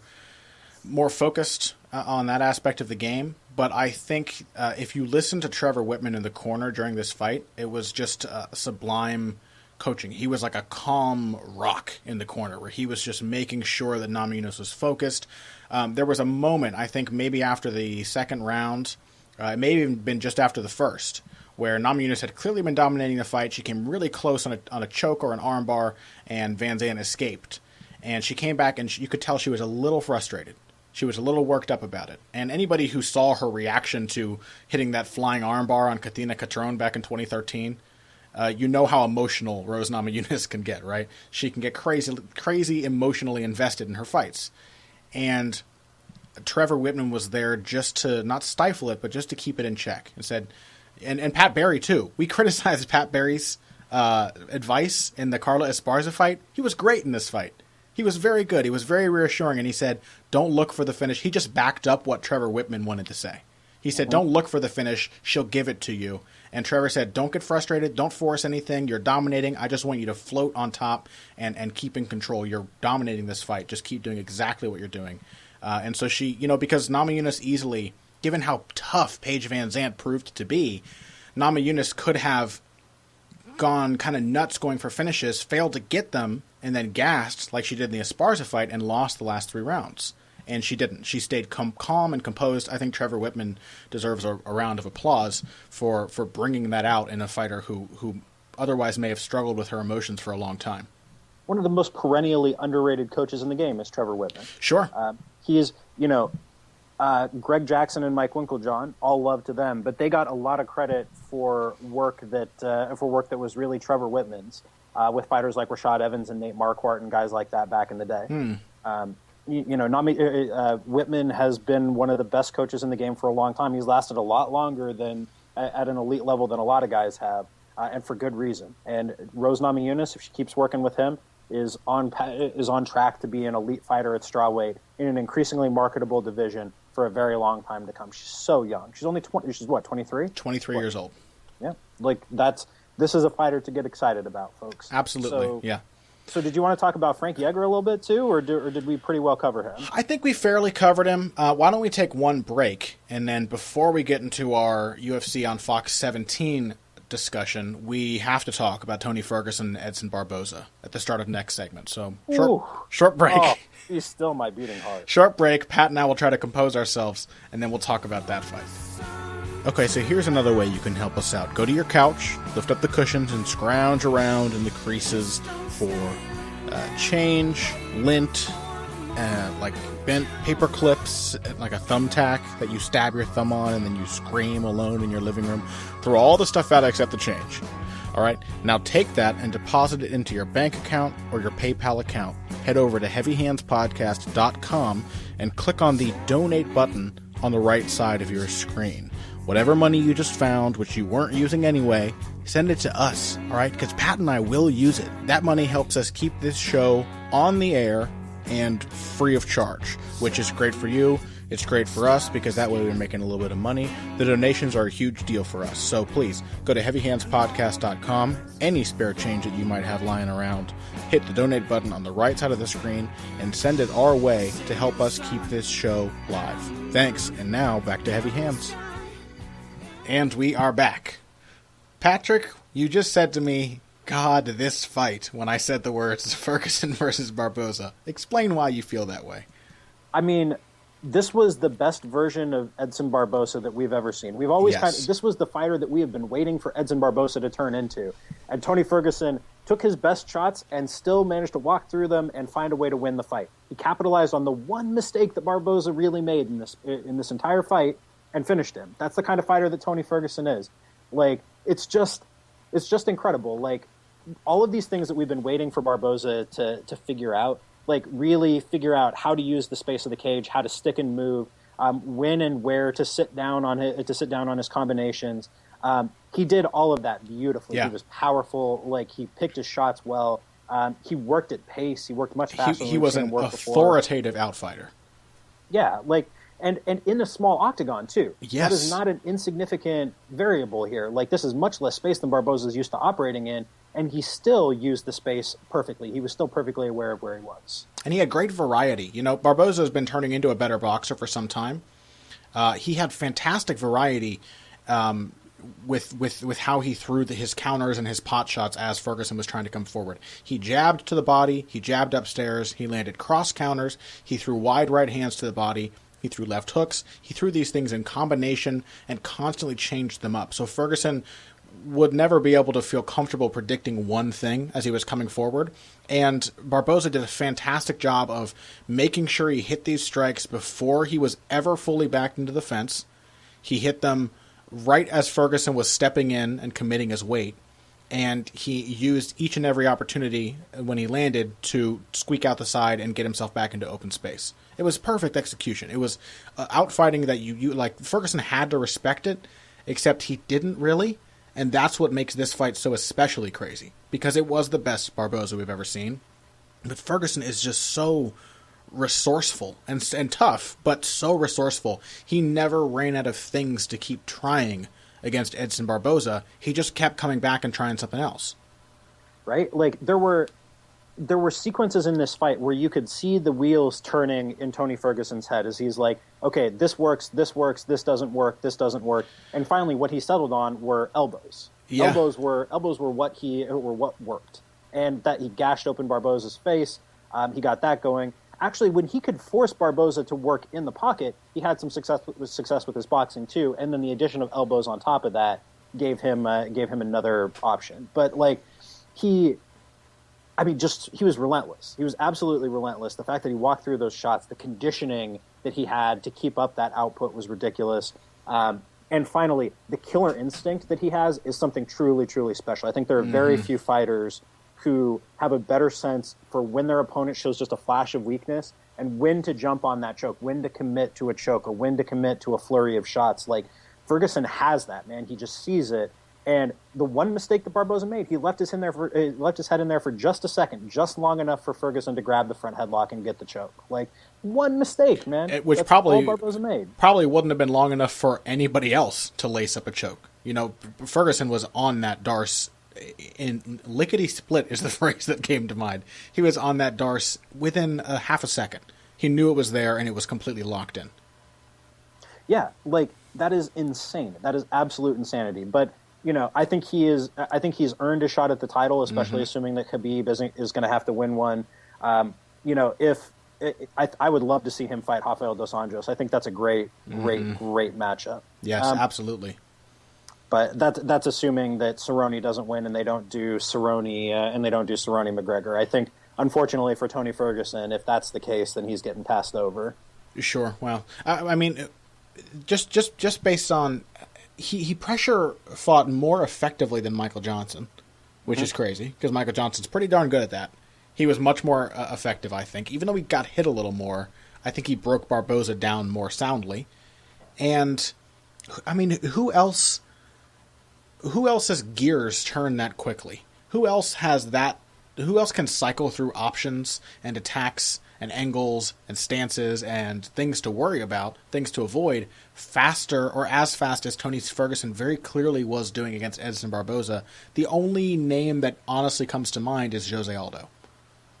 focused on that aspect of the game, but I think if you listen to Trevor Whitman in the corner during this fight, it was just sublime coaching. He was like a calm rock in the corner where he was just making sure that Namajunas was focused. There was a moment, I think maybe after the second round, it may have even been just after the first, where Namajunas had clearly been dominating the fight. She came really close on a choke or an armbar, and Van Zandt escaped. And she came back, and you could tell she was a little frustrated. She was a little worked up about it. And anybody who saw her reaction to hitting that flying armbar on Katina Catrone back in 2013, you know how emotional Rose Namajunas can get, right? She can get crazy emotionally invested in her fights. And Trevor Whitman was there just to not stifle it, but just to keep it in check. And said, and Pat Barry too. We criticized Pat Barry's advice in the Carla Esparza fight. He was great in this fight. He was very good. He was very reassuring, and he said, "Don't look for the finish." He just backed up what Trevor Whitman wanted to say. He said, "Don't look for the finish. She'll give it to you." And Trevor said, "Don't get frustrated. Don't force anything. You're dominating. I just want you to float on top and keep in control. You're dominating this fight. Just keep doing exactly what you're doing." And so she, because Namajunas easily, given how tough Paige Van Zandt proved to be, Namajunas could have gone kind of nuts going for finishes, failed to get them, and then gassed like she did in the Esparza fight and lost the last 3 rounds. And she didn't. She stayed calm and composed. I think Trevor Whitman deserves a round of applause for bringing that out in a fighter who otherwise may have struggled with her emotions for a long time. One of the most perennially underrated coaches in the game is Trevor Whitman. Sure. He is, Greg Jackson and Mike Winklejohn, all love to them, but they got a lot of credit for work that was really Trevor Whitman's, with fighters like Rashad Evans and Nate Marquardt and guys like that back in the day. Whitman has been one of the best coaches in the game for a long time. He's lasted a lot longer than at an elite level than a lot of guys have, and for good reason. And Rose Namajunas, if she keeps working with him, is on track to be an elite fighter at strawweight in an increasingly marketable division for a very long time to come. She's so young. She's only 20. She's what, 23? 23 years old. Yeah, this is a fighter to get excited about, folks. Absolutely. Yeah. So did you want to talk about Frank Yeager a little bit too, or did we pretty well cover him? I think we fairly covered him. Why don't we take one break, and then before we get into our UFC on Fox 17 discussion, we have to talk about Tony Ferguson and Edson Barboza at the start of next segment. So short break. Oh, he's still my beating heart. Short break. Pat and I will try to compose ourselves, and then we'll talk about that fight. Okay, so here's another way you can help us out. Go to your couch, lift up the cushions, and scrounge around in the creases for change, lint, like bent paper clips, like a thumbtack that you stab your thumb on and then you scream alone in your living room. Throw all the stuff out except the change. All right, now take that and deposit it into your bank account or your PayPal account. Head over to heavyhandspodcast.com and click on the donate button on the right side of your screen. Whatever money you just found, which you weren't using anyway, send it to us, all right? Because Pat and I will use it. That money helps us keep this show on the air and free of charge, which is great for you. It's great for us because that way we're making a little bit of money. The donations are a huge deal for us. So please go to heavyhandspodcast.com. Any spare change that you might have lying around, hit the donate button on the right side of the screen and send it our way to help us keep this show live. Thanks. And now back to Heavy Hands. And we are back. Patrick, you just said to me, God, this fight, when I said the words Ferguson versus Barboza. Explain why you feel that way. I mean, this was the best version of Edson Barboza that we've ever seen. We've always this was the fighter that we have been waiting for Edson Barboza to turn into. And Tony Ferguson took his best shots and still managed to walk through them and find a way to win the fight. He capitalized on the one mistake that Barboza really made in this entire fight and finished him. That's the kind of fighter that Tony Ferguson is. Like, it's just incredible. Like, all of these things that we've been waiting for Barboza to figure out, like really figure out how to use the space of the cage, how to stick and move, when and where to sit down on his combinations. He did all of that beautifully. Yeah. He was powerful. Like, he picked his shots well. He worked at pace. He worked much faster. He was an authoritative outfighter. Yeah, like and in a small octagon too. Yes, that is not an insignificant variable here. Like, this is much less space than Barboza's used to operating in. And he still used the space perfectly. He was still perfectly aware of where he was. And he had great variety. You know, Barboza has been turning into a better boxer for some time. He had fantastic variety with how he threw his counters and his pot shots as Ferguson was trying to come forward. He jabbed to the body. He jabbed upstairs. He landed cross counters. He threw wide right hands to the body. He threw left hooks. He threw these things in combination and constantly changed them up. So Ferguson would never be able to feel comfortable predicting one thing as he was coming forward. And Barboza did a fantastic job of making sure he hit these strikes before he was ever fully backed into the fence. He hit them right as Ferguson was stepping in and committing his weight. And he used each and every opportunity when he landed to squeak out the side and get himself back into open space. It was perfect execution. It was outfighting that you like. Ferguson had to respect it, except he didn't really. And that's what makes this fight so especially crazy, because it was the best Barboza we've ever seen. But Ferguson is just so resourceful and tough, but so resourceful. He never ran out of things to keep trying against Edson Barboza. He just kept coming back and trying something else. Right? Like, there were sequences in this fight where you could see the wheels turning in Tony Ferguson's head as he's like, okay, this works, this doesn't work. And finally what he settled on were elbows. Yeah. Elbows were what worked. And that he gashed open Barboza's face. He got that going. Actually, when he could force Barboza to work in the pocket, he had some success with his boxing too. And then the addition of elbows on top of that gave him another option. But like, he was relentless. He was absolutely relentless. The fact that he walked through those shots, the conditioning that he had to keep up that output was ridiculous. And finally, the killer instinct that he has is something truly, truly special. I think there are very few fighters who have a better sense for when their opponent shows just a flash of weakness and when to jump on that choke, when to commit to a choke, or when to commit to a flurry of shots. Like, Ferguson has that, man. He just sees it. And the one mistake that Barboza made, he left his head in there for just a second, just long enough for Ferguson to grab the front headlock and get the choke. Like, one mistake, man. Which That's probably all Barboza made. Probably wouldn't have been long enough for anybody else to lace up a choke. You know, Ferguson was on that Darce in lickety split is the phrase that came to mind. He was on that Darce within a half a second. He knew it was there and it was completely locked in. Yeah, like, that is insane. That is absolute insanity. But you know, I think he's earned a shot at the title, especially assuming that Khabib is going to have to win one. You know, I would love to see him fight Rafael dos Anjos. I think that's a great matchup. Yes, absolutely. But that's assuming that Cerrone doesn't win and they don't do Cerrone McGregor. I think, unfortunately for Tony Ferguson, if that's the case, then he's getting passed over. Sure. Well, I mean, just based on. He pressure fought more effectively than Michael Johnson, which is crazy, because Michael Johnson's pretty darn good at that. He was much more effective, I think. Even though he got hit a little more, I think he broke Barboza down more soundly. And, I mean, who else has gears turn that quickly? Who else can cycle through options and attacks and angles and stances and things to worry about, things to avoid, faster or as fast as Tony Ferguson very clearly was doing against Edson Barboza. The only name that honestly comes to mind is Jose Aldo.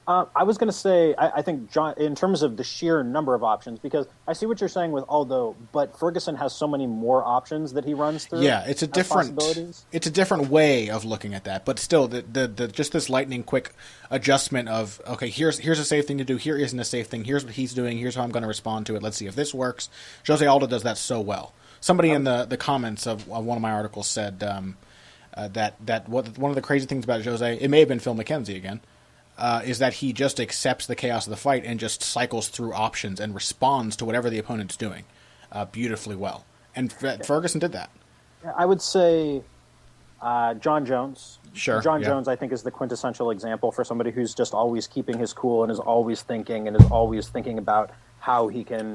I was going to say, I think, John, in terms of the sheer number of options, because I see what you're saying with Aldo, but Ferguson has so many more options that he runs through. Yeah, it's a different way of looking at that, but still, the just this lightning quick adjustment of, okay, here's a safe thing to do, here isn't a safe thing, here's what he's doing, here's how I'm going to respond to it, let's see if this works. Jose Aldo does that so well. Somebody in the comments of one of my articles said that one of the crazy things about Jose, it may have been Phil McKenzie again, is that he just accepts the chaos of the fight and just cycles through options and responds to whatever the opponent's doing beautifully well. And Ferguson did that. I would say John Jones. Sure. John Jones, I think, is the quintessential example for somebody who's just always keeping his cool and is always thinking about how he can,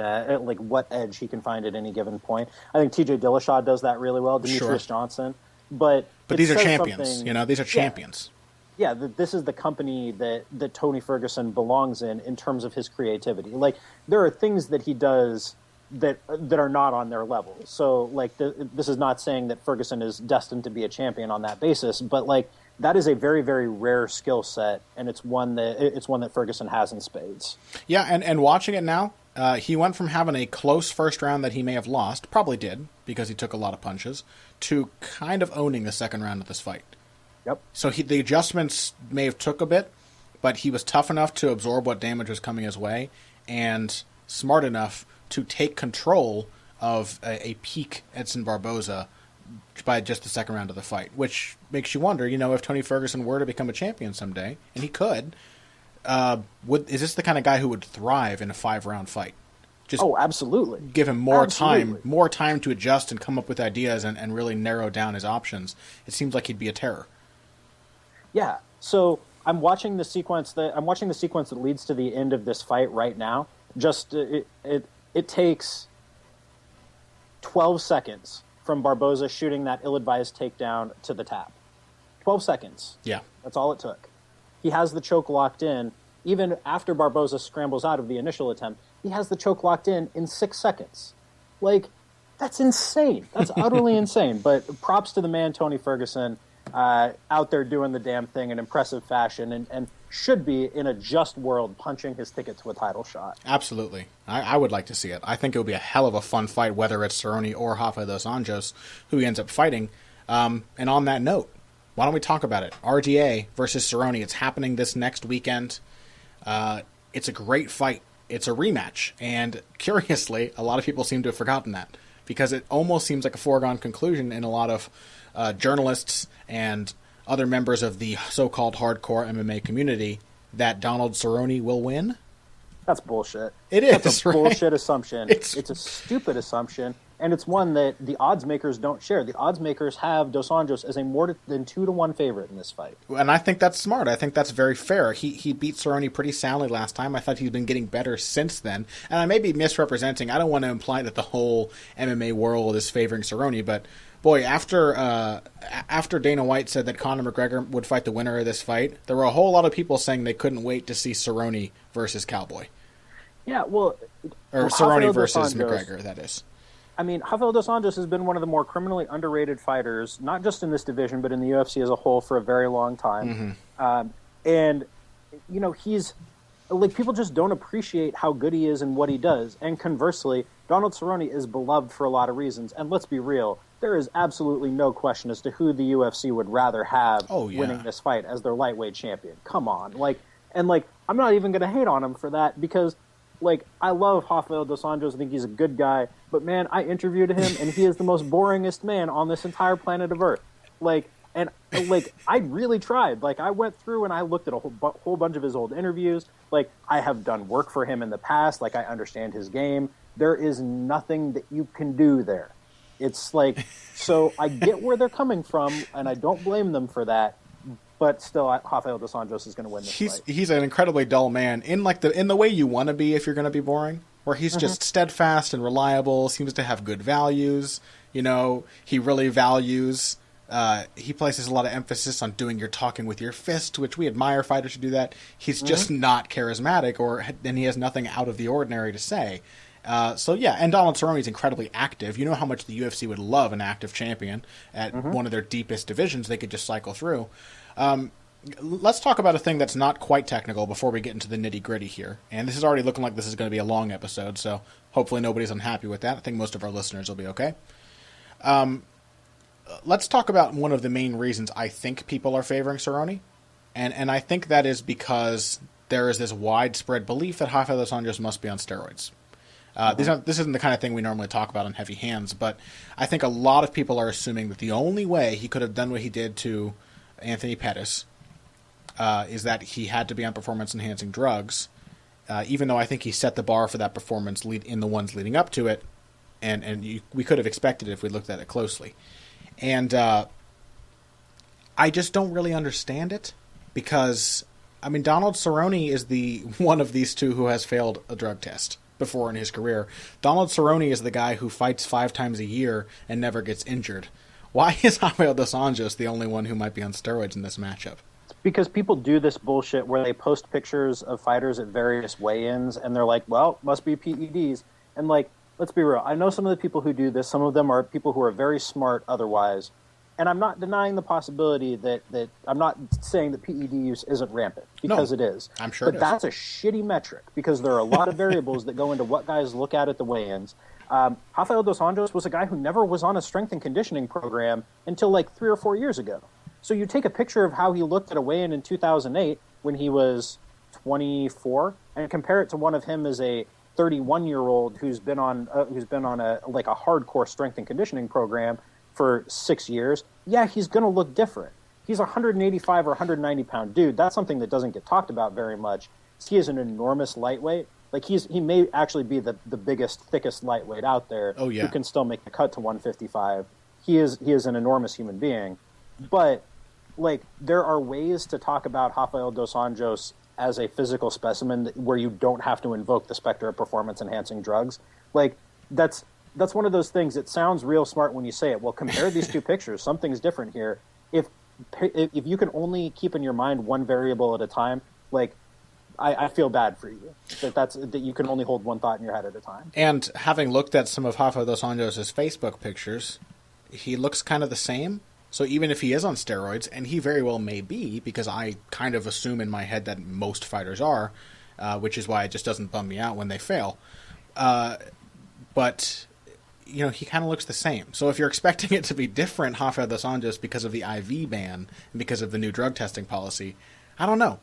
what edge he can find at any given point. I think TJ Dillashaw does that really well, Demetrius Johnson. But these are champions, these are champions. Yeah, this is the company that Tony Ferguson belongs in terms of his creativity. Like, there are things that he does that are not on their level. So, like, this is not saying that Ferguson is destined to be a champion on that basis, but, like, that is a very, very rare skill set, and it's one that Ferguson has in spades. Yeah, and watching it now, he went from having a close first round that he may have lost, probably did, because he took a lot of punches, to kind of owning the second round of this fight. Yep. So the adjustments may have took a bit, but he was tough enough to absorb what damage was coming his way and smart enough to take control of a peak Edson Barboza by just the second round of the fight, which makes you wonder, if Tony Ferguson were to become a champion someday, and he could, is this the kind of guy who would thrive in a 5-round fight? Just absolutely. Give him more time to adjust and come up with ideas and really narrow down his options. It seems like he'd be a terror. Yeah. So I'm watching the sequence that leads to the end of this fight right now. Just it takes 12 seconds from Barboza shooting that ill-advised takedown to the tap. 12 seconds. Yeah. That's all it took. He has the choke locked in. Even after Barboza scrambles out of the initial attempt, he has the choke locked in 6 seconds. Like, that's insane. That's utterly insane. But props to the man, Tony Ferguson, out there doing the damn thing in impressive fashion and should be, in a just world, punching his ticket to a title shot. Absolutely. I would like to see it. I think it would be a hell of a fun fight, whether it's Cerrone or Rafa dos Anjos, who he ends up fighting. And on that note, why don't we talk about it? RDA versus Cerrone. It's happening this next weekend. It's a great fight. It's a rematch. And curiously, a lot of people seem to have forgotten that, because it almost seems like a foregone conclusion in a lot of journalists and other members of the so-called hardcore MMA community that Donald Cerrone will win. That's bullshit. It is. That's a bullshit assumption. It's a stupid assumption, and it's one that the odds makers don't share. The odds makers have Dos Anjos as a more than 2-1 favorite in this fight. And I think that's smart. I think that's very fair. He beat Cerrone pretty soundly last time. I thought he's been getting better since then. And I may be misrepresenting. I don't want to imply that the whole MMA world is favoring Cerrone, but boy, after Dana White said that Conor McGregor would fight the winner of this fight, there were a whole lot of people saying they couldn't wait to see Cerrone versus Cowboy. Yeah, well... Or Cerrone versus McGregor, that is. I mean, Rafael dos Anjos has been one of the more criminally underrated fighters, not just in this division, but in the UFC as a whole for a very long time. Mm-hmm. And, he's... Like, people just don't appreciate how good he is and what he does. And conversely, Donald Cerrone is beloved for a lot of reasons. And let's be real, there is absolutely no question as to who the UFC would rather have winning this fight as their lightweight champion. Come on. I'm not even going to hate on him for that, because, I love Rafael dos Anjos. I think he's a good guy. But, man, I interviewed him, and he is the most boringest man on this entire planet of Earth. I really tried. I went through and I looked at a whole bunch of his old interviews. I have done work for him in the past. I understand his game. There is nothing that you can do there. It's so I get where they're coming from, and I don't blame them for that. But still, Rafael dos Anjos is going to win this fight. He's an incredibly dull man in the way you want to be if you're going to be boring, where he's just steadfast and reliable, seems to have good values. He really values He places a lot of emphasis on doing your talking with your fist, which we admire fighters who do that. He's just not charismatic, and he has nothing out of the ordinary to say. So yeah, and Donald Cerrone is incredibly active. You know how much the UFC would love an active champion at one of their deepest divisions they could just cycle through. Let's talk about a thing that's not quite technical before we get into the nitty-gritty here. And this is already looking like this is going to be a long episode, so hopefully nobody's unhappy with that. I think most of our listeners will be okay. Let's talk about one of the main reasons I think people are favoring Cerrone. And I think that is because there is this widespread belief that Rafael dos Anjos must be on steroids. This isn't the kind of thing we normally talk about on Heavy Hands, but I think a lot of people are assuming that the only way he could have done what he did to Anthony Pettis is that he had to be on performance-enhancing drugs, even though I think he set the bar for that performance in the ones leading up to it, and we could have expected it if we looked at it closely. And I just don't really understand it, because, I mean, Donald Cerrone is the one of these two who has failed a drug test before in his career. Donald Cerrone is the guy who fights 5 times a year and never gets injured. Why is Rafael dos Anjos the only one who might be on steroids in this matchup? Because people do this bullshit where they post pictures of fighters at various weigh-ins, and they're like, well, must be PEDs. And, like, let's be real. I know some of the people who do this. Some of them are people who are very smart otherwise. And I'm not denying the possibility that I'm not saying that PED use isn't rampant, because it is. I'm sure it is. But that's a shitty metric, because there are a lot of variables that go into what guys look at the weigh-ins. Rafael dos Anjos was a guy who never was on a strength and conditioning program until like 3 or 4 years ago. So you take a picture of how he looked at a weigh-in in 2008 when he was 24 and compare it to one of him as a 31-year-old who's been on a hardcore strength and conditioning program for 6 years. Yeah, he's going to look different. He's a 185 or 190 pound dude. That's something that doesn't get talked about very much. He is an enormous lightweight. Like he may actually be the biggest, thickest lightweight out there. Oh, yeah. Who can still make the cut to 155. He is an enormous human being. But like, there are ways to talk about Rafael dos Anjos as a physical specimen where you don't have to invoke the specter of performance-enhancing drugs. Like, that's one of those things that sounds real smart when you say it. Well, compare these two pictures. Something's different here. If you can only keep in your mind one variable at a time, like, I feel bad for you that you can only hold one thought in your head at a time. And having looked at some of Rafael dos Anjos' Facebook pictures, he looks kind of the same. So even if he is on steroids, and he very well may be, because I kind of assume in my head that most fighters are, which is why it just doesn't bum me out when they fail. But, you know, he kind of looks the same. So if you're expecting it to be different, Rafael dos Anjos, because of the IV ban and because of the new drug testing policy, I don't know.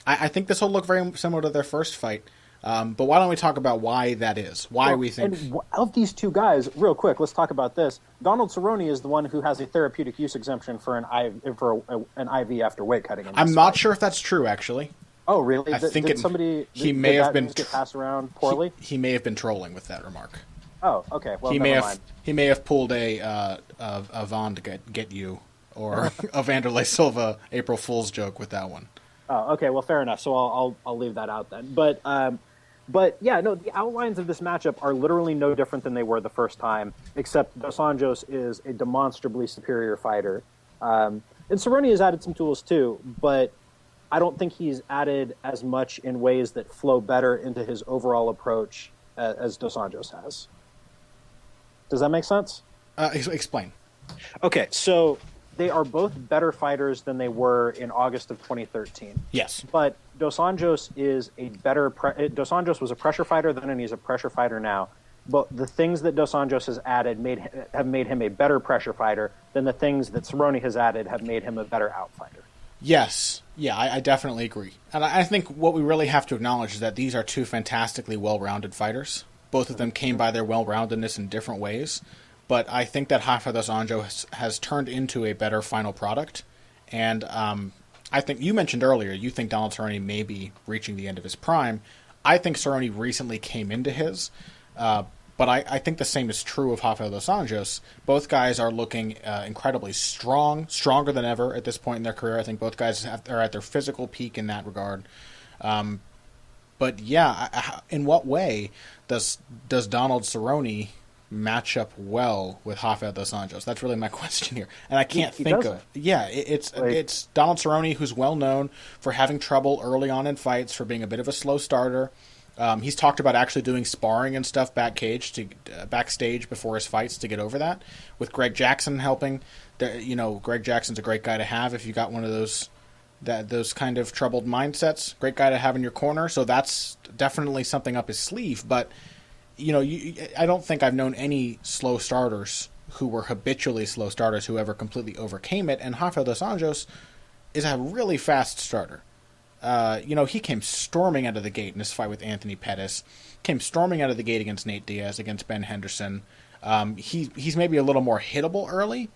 I think this will look very similar to their first fight. But why don't we talk about why that is? Why we think... And of these two guys, real quick, let's talk about this. Donald Cerrone is the one who has a therapeutic use exemption for an IV after weight cutting. I'm not sure if that's true, actually. Oh, really? I think did may have been get passed around poorly. He may have been trolling with that remark. Oh, okay. Well, he may have pulled a Vaughn to get you, or a Vanderlei Silva April Fool's joke with that one. Oh, okay. Well, fair enough. So I'll leave that out then. But yeah, no, the outlines of this matchup are literally no different than they were the first time, except dos Anjos is a demonstrably superior fighter. And Cerrone has added some tools too, but I don't think he's added as much in ways that flow better into his overall approach as dos Anjos has. Does that make sense? Explain. Okay, so they are both better fighters than they were in August of 2013. Yes. But dos Anjos is a better... dos Anjos was a pressure fighter then, and he's a pressure fighter now. But the things that dos Anjos has added have made him a better pressure fighter than the things that Cerrone has added have made him a better outfighter. Yes. Yeah, I definitely agree. And I think what we really have to acknowledge is that these are two fantastically well-rounded fighters. Both of them came by their well-roundedness in different ways. But I think that Rafael dos Anjos has turned into a better final product. And I think you mentioned earlier, you think Donald Cerrone may be reaching the end of his prime. I think Cerrone recently came into his. But I think the same is true of Rafael dos Anjos. Both guys are looking incredibly strong, stronger than ever at this point in their career. I think both guys are at their physical peak in that regard. But yeah, in what way does Donald Cerrone match up well with Rafael dos Anjos? That's really my question here, and I can't He think doesn't. of. Yeah, it's Donald Cerrone, who's well known for having trouble early on in fights, for being a bit of a slow starter. He's talked about actually doing sparring and stuff backstage before his fights to get over that. With Greg Jackson helping, Greg Jackson's a great guy to have if you got one of those kind of troubled mindsets. Great guy to have in your corner. So that's definitely something up his sleeve. But I don't think I've known any slow starters who were habitually slow starters who ever completely overcame it. And Rafael dos Anjos is a really fast starter. He came storming out of the gate in his fight with Anthony Pettis, came storming out of the gate against Nate Diaz, against Ben Henderson. He's maybe a little more hittable early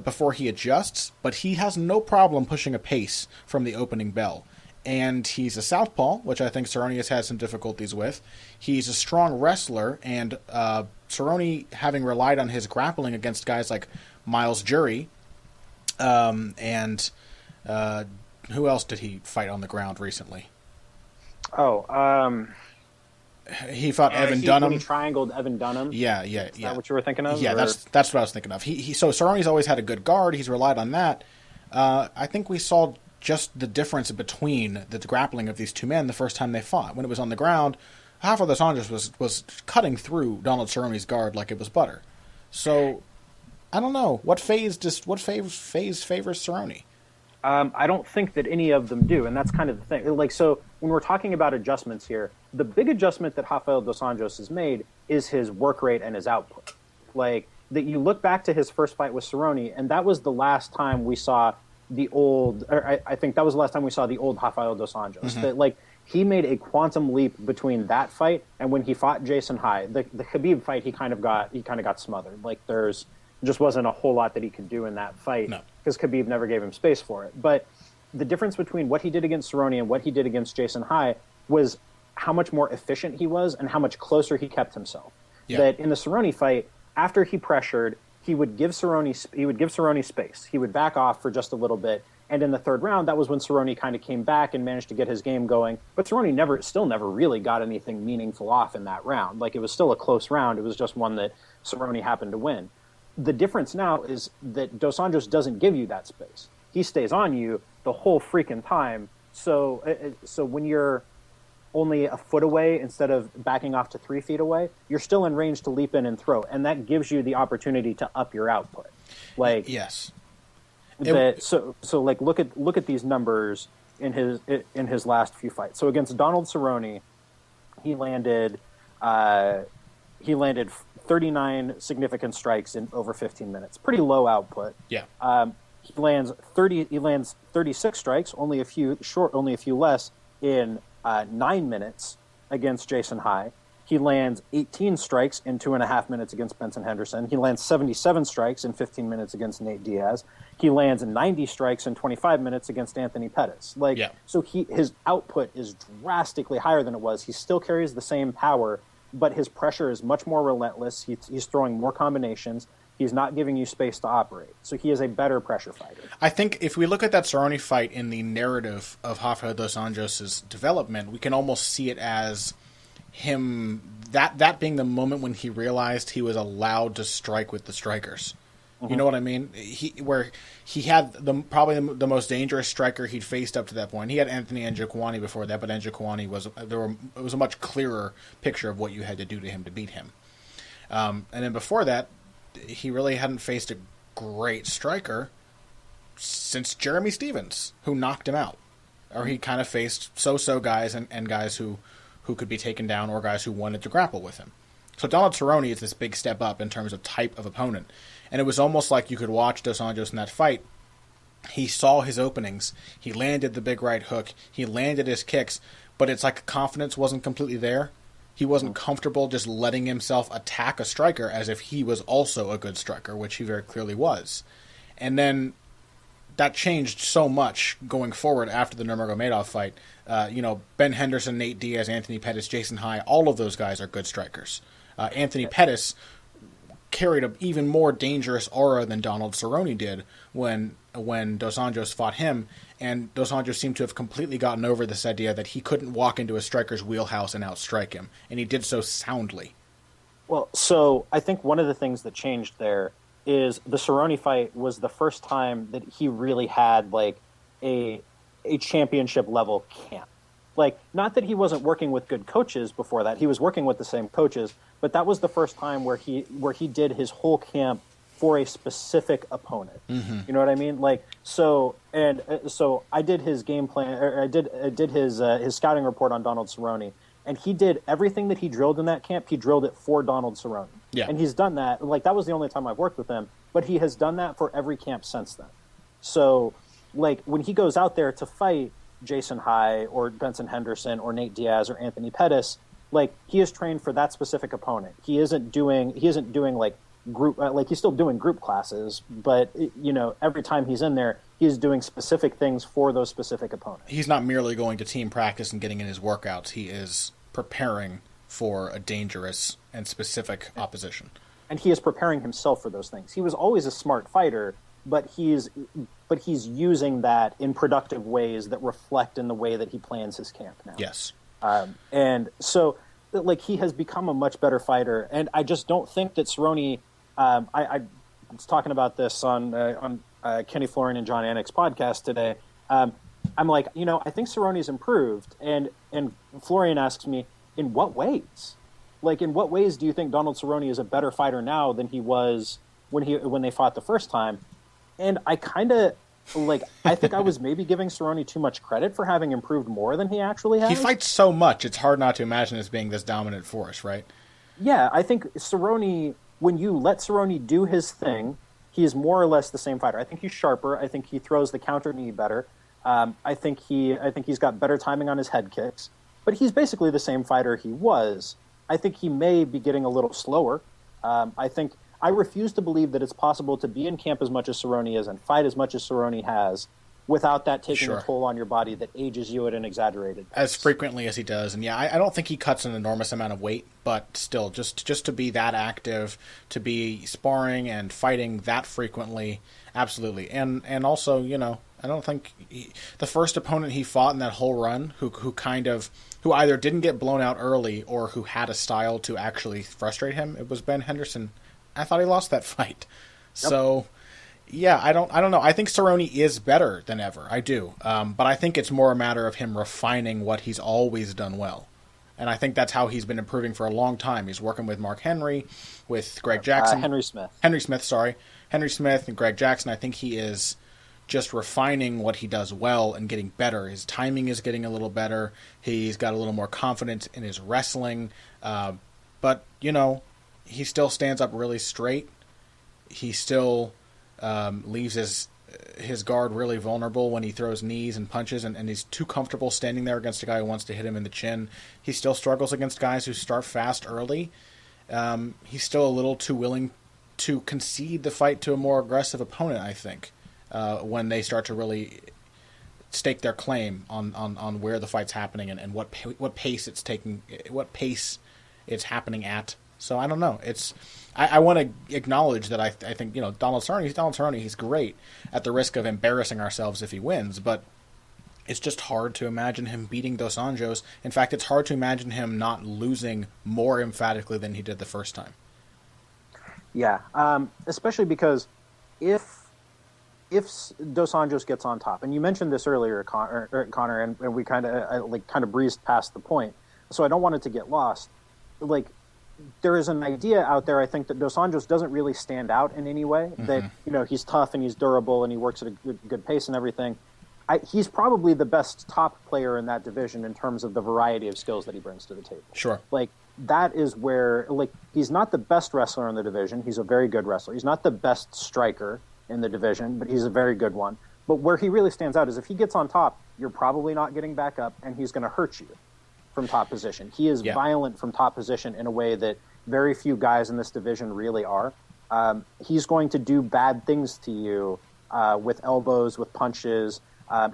before he adjusts, but he has no problem pushing a pace from the opening bell. And he's a southpaw, which I think Cerrone has had some difficulties with. He's a strong wrestler, and Cerrone, having relied on his grappling against guys like Miles Jury, and who else did he fight on the ground recently? He fought Evan Dunham. When he triangled Evan Dunham. Yeah. Is that what you were thinking of? Yeah, that's what I was thinking of. So Cerrone's always had a good guard. He's relied on that. I think we saw just the difference between the grappling of these two men the first time they fought. When it was on the ground, Rafael dos Anjos was cutting through Donald Cerrone's guard like it was butter. So I don't know what phase favors Cerrone. I don't think that any of them do, and that's kind of the thing. So when we're talking about adjustments here, the big adjustment that Rafael dos Anjos has made is his work rate and his output. That you look back to his first fight with Cerrone, and that was the last time we saw the old, or I think that was the last time we saw the old Rafael dos Anjos. Mm-hmm. That he made a quantum leap between that fight and when he fought Jason High. The Khabib fight, he kind of got smothered. There's just wasn't a whole lot that he could do in that fight because Khabib never gave him space for it. But the difference between what he did against Cerrone and what he did against Jason High was how much more efficient he was and how much closer he kept himself. Yeah. That in the Cerrone fight, after he pressured, he would give Cerrone space. He would back off for just a little bit. And in the third round, that was when Cerrone kind of came back and managed to get his game going. But Cerrone still never really got anything meaningful off in that round. It was still a close round. It was just one that Cerrone happened to win. The difference now is that dos Anjos doesn't give you that space. He stays on you the whole freaking time. So when you're only a foot away instead of backing off to 3 feet away, you're still in range to leap in and throw, and that gives you the opportunity to up your output. Yes. Look at these numbers in his last few fights. So against Donald Cerrone, he landed 39 significant strikes in over 15 minutes. Pretty low output. Yeah. He lands 36 strikes, only a few less in 9 minutes against Jason High. He lands 18 strikes in 2.5 minutes against Benson Henderson. He lands 77 strikes in 15 minutes against Nate Diaz. He lands 90 strikes in 25 minutes against Anthony Pettis. So his output is drastically higher than it was. He still carries the same power, but his pressure is much more relentless. He's throwing more combinations. He's not giving you space to operate. So he is a better pressure fighter. I think if we look at that Cerrone fight in the narrative of Rafael dos Anjos' development, we can almost see it as him, that being the moment when he realized he was allowed to strike with the strikers. Mm-hmm. You know what I mean? He had probably the most dangerous striker he'd faced up to that point. He had Anthony Njokuani before that, but Njokuani it was a much clearer picture of what you had to do to him to beat him. And then before that, he really hadn't faced a great striker since Jeremy Stevens, who knocked him out. Or he kind of faced so-so guys and guys who could be taken down or guys who wanted to grapple with him. So Donald Cerrone is this big step up in terms of type of opponent. And it was almost like you could watch dos Anjos in that fight. He saw his openings. He landed the big right hook. He landed his kicks. But it's like confidence wasn't completely there. He wasn't comfortable just letting himself attack a striker as if he was also a good striker, which he very clearly was. And then that changed so much going forward after the Nurmagomedov fight. Ben Henderson, Nate Diaz, Anthony Pettis, Jason High, all of those guys are good strikers. Anthony Pettis carried an even more dangerous aura than Donald Cerrone did when dos Anjos fought him, and dos Anjos seemed to have completely gotten over this idea that he couldn't walk into a striker's wheelhouse and outstrike him, and he did so soundly. Well, so I think one of the things that changed there is the Cerrone fight was the first time that he really had like a championship level camp. Like, not that he wasn't working with good coaches before that. He was working with the same coaches, but that was the first time where he did his whole camp for a specific opponent. Mm-hmm. You know what I mean? Like, so I did his game plan, or I did his scouting report on Donald Cerrone, and he did everything that he drilled in that camp. He drilled it for Donald Cerrone. Yeah. And he's done that. Like, that was the only time I've worked with him, but he has done that for every camp since then. So, like, when he goes out there to fight Jason High or Benson Henderson or Nate Diaz or Anthony Pettis, like, he is trained for that specific opponent. He isn't doing like group, like, he's still doing group classes, but you know, every time he's in there, he's doing specific things for those specific opponents. He's not merely going to team practice and getting in his workouts. He is preparing for a dangerous and specific opposition. And he is preparing himself for those things. He was always a smart fighter, but he's using that in productive ways that reflect in the way that he plans his camp now. Yes. And so, like, he has become a much better fighter. And I just don't think that Cerrone, I was talking about this on Kenny Florian and John Anik's podcast today. I'm like, you know, I think Cerrone's improved. And Florian asks me, in what ways? Like, in what ways do you think Donald Cerrone is a better fighter now than he was when they fought the first time? And I kind of, like, I think I was maybe giving Cerrone too much credit for having improved more than he actually has. He fights so much, it's hard not to imagine as being this dominant force, right? Yeah, I think Cerrone, when you let Cerrone do his thing, he is more or less the same fighter. I think he's sharper. I think he throws the counter knee better. I think he's got better timing on his head kicks. But he's basically the same fighter he was. I think he may be getting a little slower. I refuse to believe that it's possible to be in camp as much as Cerrone is and fight as much as Cerrone has without that taking a toll on your body that ages you at an exaggerated pace. As frequently as he does. And yeah, I don't think he cuts an enormous amount of weight, but still, just to be that active, to be sparring and fighting that frequently, absolutely. And also, you know, I don't think the first opponent he fought in that whole run who either didn't get blown out early or who had a style to actually frustrate him, it was Ben Henderson. I thought he lost that fight. Yep. So, yeah, I don't know. I think Cerrone is better than ever. I do. But I think it's more a matter of him refining what he's always done well. And I think that's how he's been improving for a long time. He's working with Mark Henry, with Greg Jackson. Henry Smith and Greg Jackson. I think he is just refining what he does well and getting better. His timing is getting a little better. He's got a little more confidence in his wrestling. But, you know, he still stands up really straight. He still leaves his guard really vulnerable when he throws knees and punches, and he's too comfortable standing there against a guy who wants to hit him in the chin. He still struggles against guys who start fast early. He's still a little too willing to concede the fight to a more aggressive opponent, I think, when they start to really stake their claim on where the fight's happening and what pace it's taking, what pace it's happening at. So I don't know. I want to acknowledge that I think, you know, Donald Cerrone. He's great, at the risk of embarrassing ourselves if he wins. But it's just hard to imagine him beating Dos Anjos. In fact, it's hard to imagine him not losing more emphatically than he did the first time. Yeah, especially because if Dos Anjos gets on top, and you mentioned this earlier, Connor, and we kind of breezed past the point, so I don't want it to get lost. Like, there is an idea out there, I think, that Dos Anjos doesn't really stand out in any way. Mm-hmm. That, you know, he's tough and he's durable and he works at a good pace and everything. He's probably the best top player in that division in terms of the variety of skills that he brings to the table. Sure. Like, that is where, like, he's not the best wrestler in the division. He's a very good wrestler. He's not the best striker in the division, but he's a very good one. But where he really stands out is if he gets on top, you're probably not getting back up, and he's going to hurt you from top position. He is violent from top position in a way that very few guys in this division really are. He's going to do bad things to you with elbows, with punches.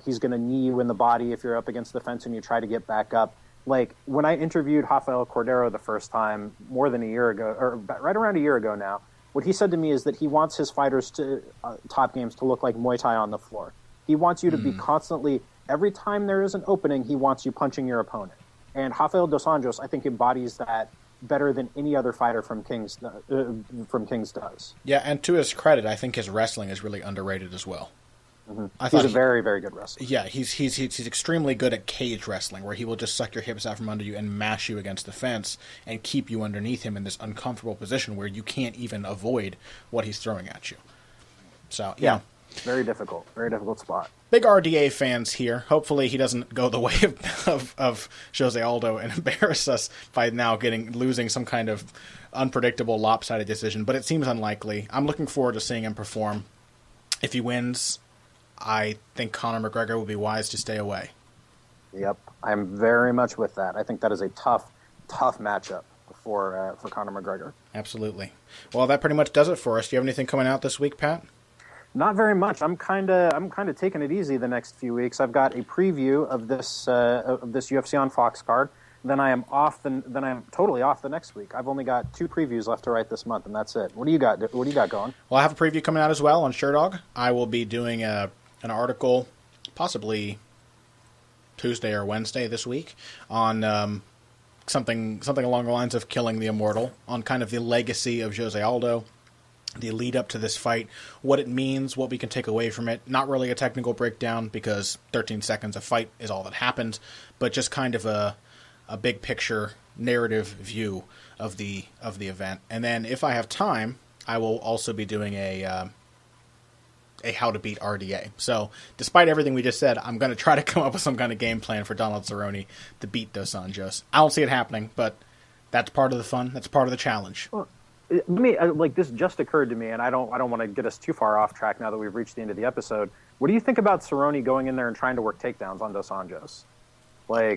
He's going to knee you in the body if you're up against the fence and you try to get back up. Like, when I interviewed Rafael Cordero the first time, more than a year ago, or right around a year ago now, what he said to me is that he wants his fighters to top games to look like Muay Thai on the floor. He wants you to be constantly, every time there is an opening, he wants you punching your opponent. And Rafael Dos Anjos, I think, embodies better than any other fighter from Kings does. Yeah, and to his credit, I think his wrestling is really underrated as well. He's a very, very good wrestler. Yeah, he's extremely good at cage wrestling, where he will just suck your hips out from under you and mash you against the fence and keep you underneath him in this uncomfortable position where you can't even avoid what he's throwing at you. So, yeah. Very difficult spot. Big RDA fans here. Hopefully he doesn't go the way of Jose Aldo and embarrass us by now losing some kind of unpredictable, lopsided decision, but it seems unlikely. I'm looking forward to seeing him perform. If he wins, I think Conor McGregor will be wise to stay away. Yep, I'm very much with that. I think that is a tough matchup for Conor McGregor. Absolutely. Well, that pretty much does it for us. Do you have anything coming out this week, Pat? Not very much. I'm kind of taking it easy the next few weeks. I've got a preview of this UFC on Fox card. Then I am off. Then I am totally off the next week. I've only got 2 previews left to write this month, and that's it. What do you got? What do you got going? Well, I have a preview coming out as well on SureDog. I will be doing an article, possibly Tuesday or Wednesday this week, on something along the lines of Killing the Immortal, on kind of the legacy of Jose Aldo, the lead up to this fight, what it means, what we can take away from it. Not really a technical breakdown because 13 seconds of fight is all that happened, but just kind of a big picture narrative view of the event. And then if I have time, I will also be doing a how to beat RDA. So despite everything we just said, I'm going to try to come up with some kind of game plan for Donald Cerrone to beat Dos Anjos. I don't see it happening, but that's part of the fun. That's part of the challenge. Well, this just occurred to me, and I don't want to get us too far off track now that we've reached the end of the episode. What do you think about Cerrone going in there and trying to work takedowns on Dos Anjos? Yeah.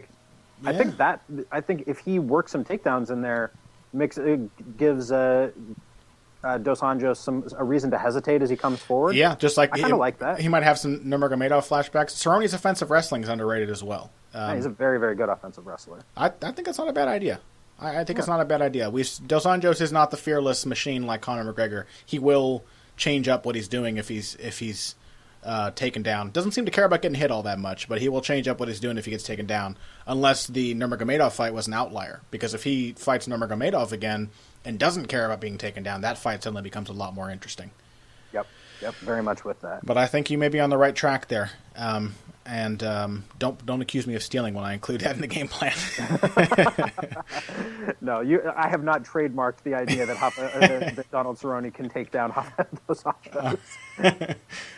I think if he works some takedowns in there, gives Dos Anjos a reason to hesitate as he comes forward. Yeah, just like I kind of like that. He might have some Nurmagomedov flashbacks. Cerrone's offensive wrestling is underrated as well. He's a very, very good offensive wrestler. I think that's not a bad idea. I think it's not a bad idea. Dos Anjos is not the fearless machine like Conor McGregor. He will change up what he's doing if he's taken down. Doesn't seem to care about getting hit all that much, but he will change up what he's doing if he gets taken down, unless the Nurmagomedov fight was an outlier. Because if he fights Nurmagomedov again and doesn't care about being taken down, that fight suddenly becomes a lot more interesting. Yep, very much with that. But I think you may be on the right track there. And don't accuse me of stealing when I include that in the game plan. No, I have not trademarked the idea that Donald Cerrone can take down Dos Anjos.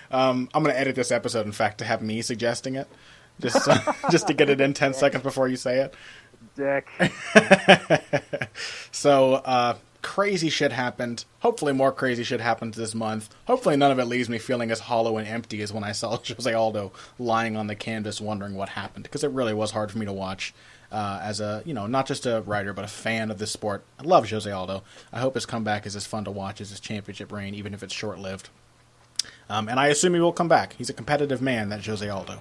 I'm going to edit this episode, in fact, to have me suggesting it, just to get it in 10 seconds before you say it. Dick. So, crazy shit happened. Hopefully more crazy shit happens this month. Hopefully none of it leaves me feeling as hollow and empty as when I saw Jose Aldo lying on the canvas wondering what happened, because it really was hard for me to watch as a, not just a writer, but a fan of this sport. I love Jose Aldo. I hope his comeback is as fun to watch as his championship reign, even if it's short-lived. And I assume he will come back. He's a competitive man, that Jose Aldo.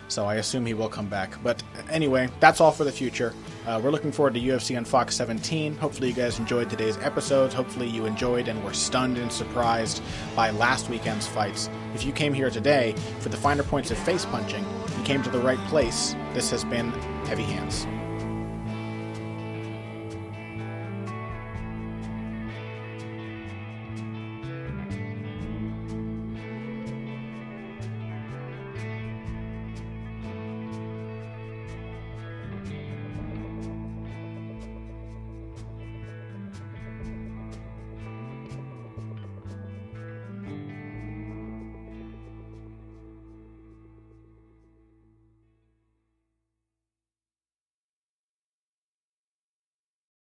So I assume he will come back. But anyway, that's all for the future. We're looking forward to UFC on Fox 17. Hopefully you guys enjoyed today's episodes. Hopefully you enjoyed and were stunned and surprised by last weekend's fights. If you came here today for the finer points of face punching, you came to the right place. This has been Heavy Hands.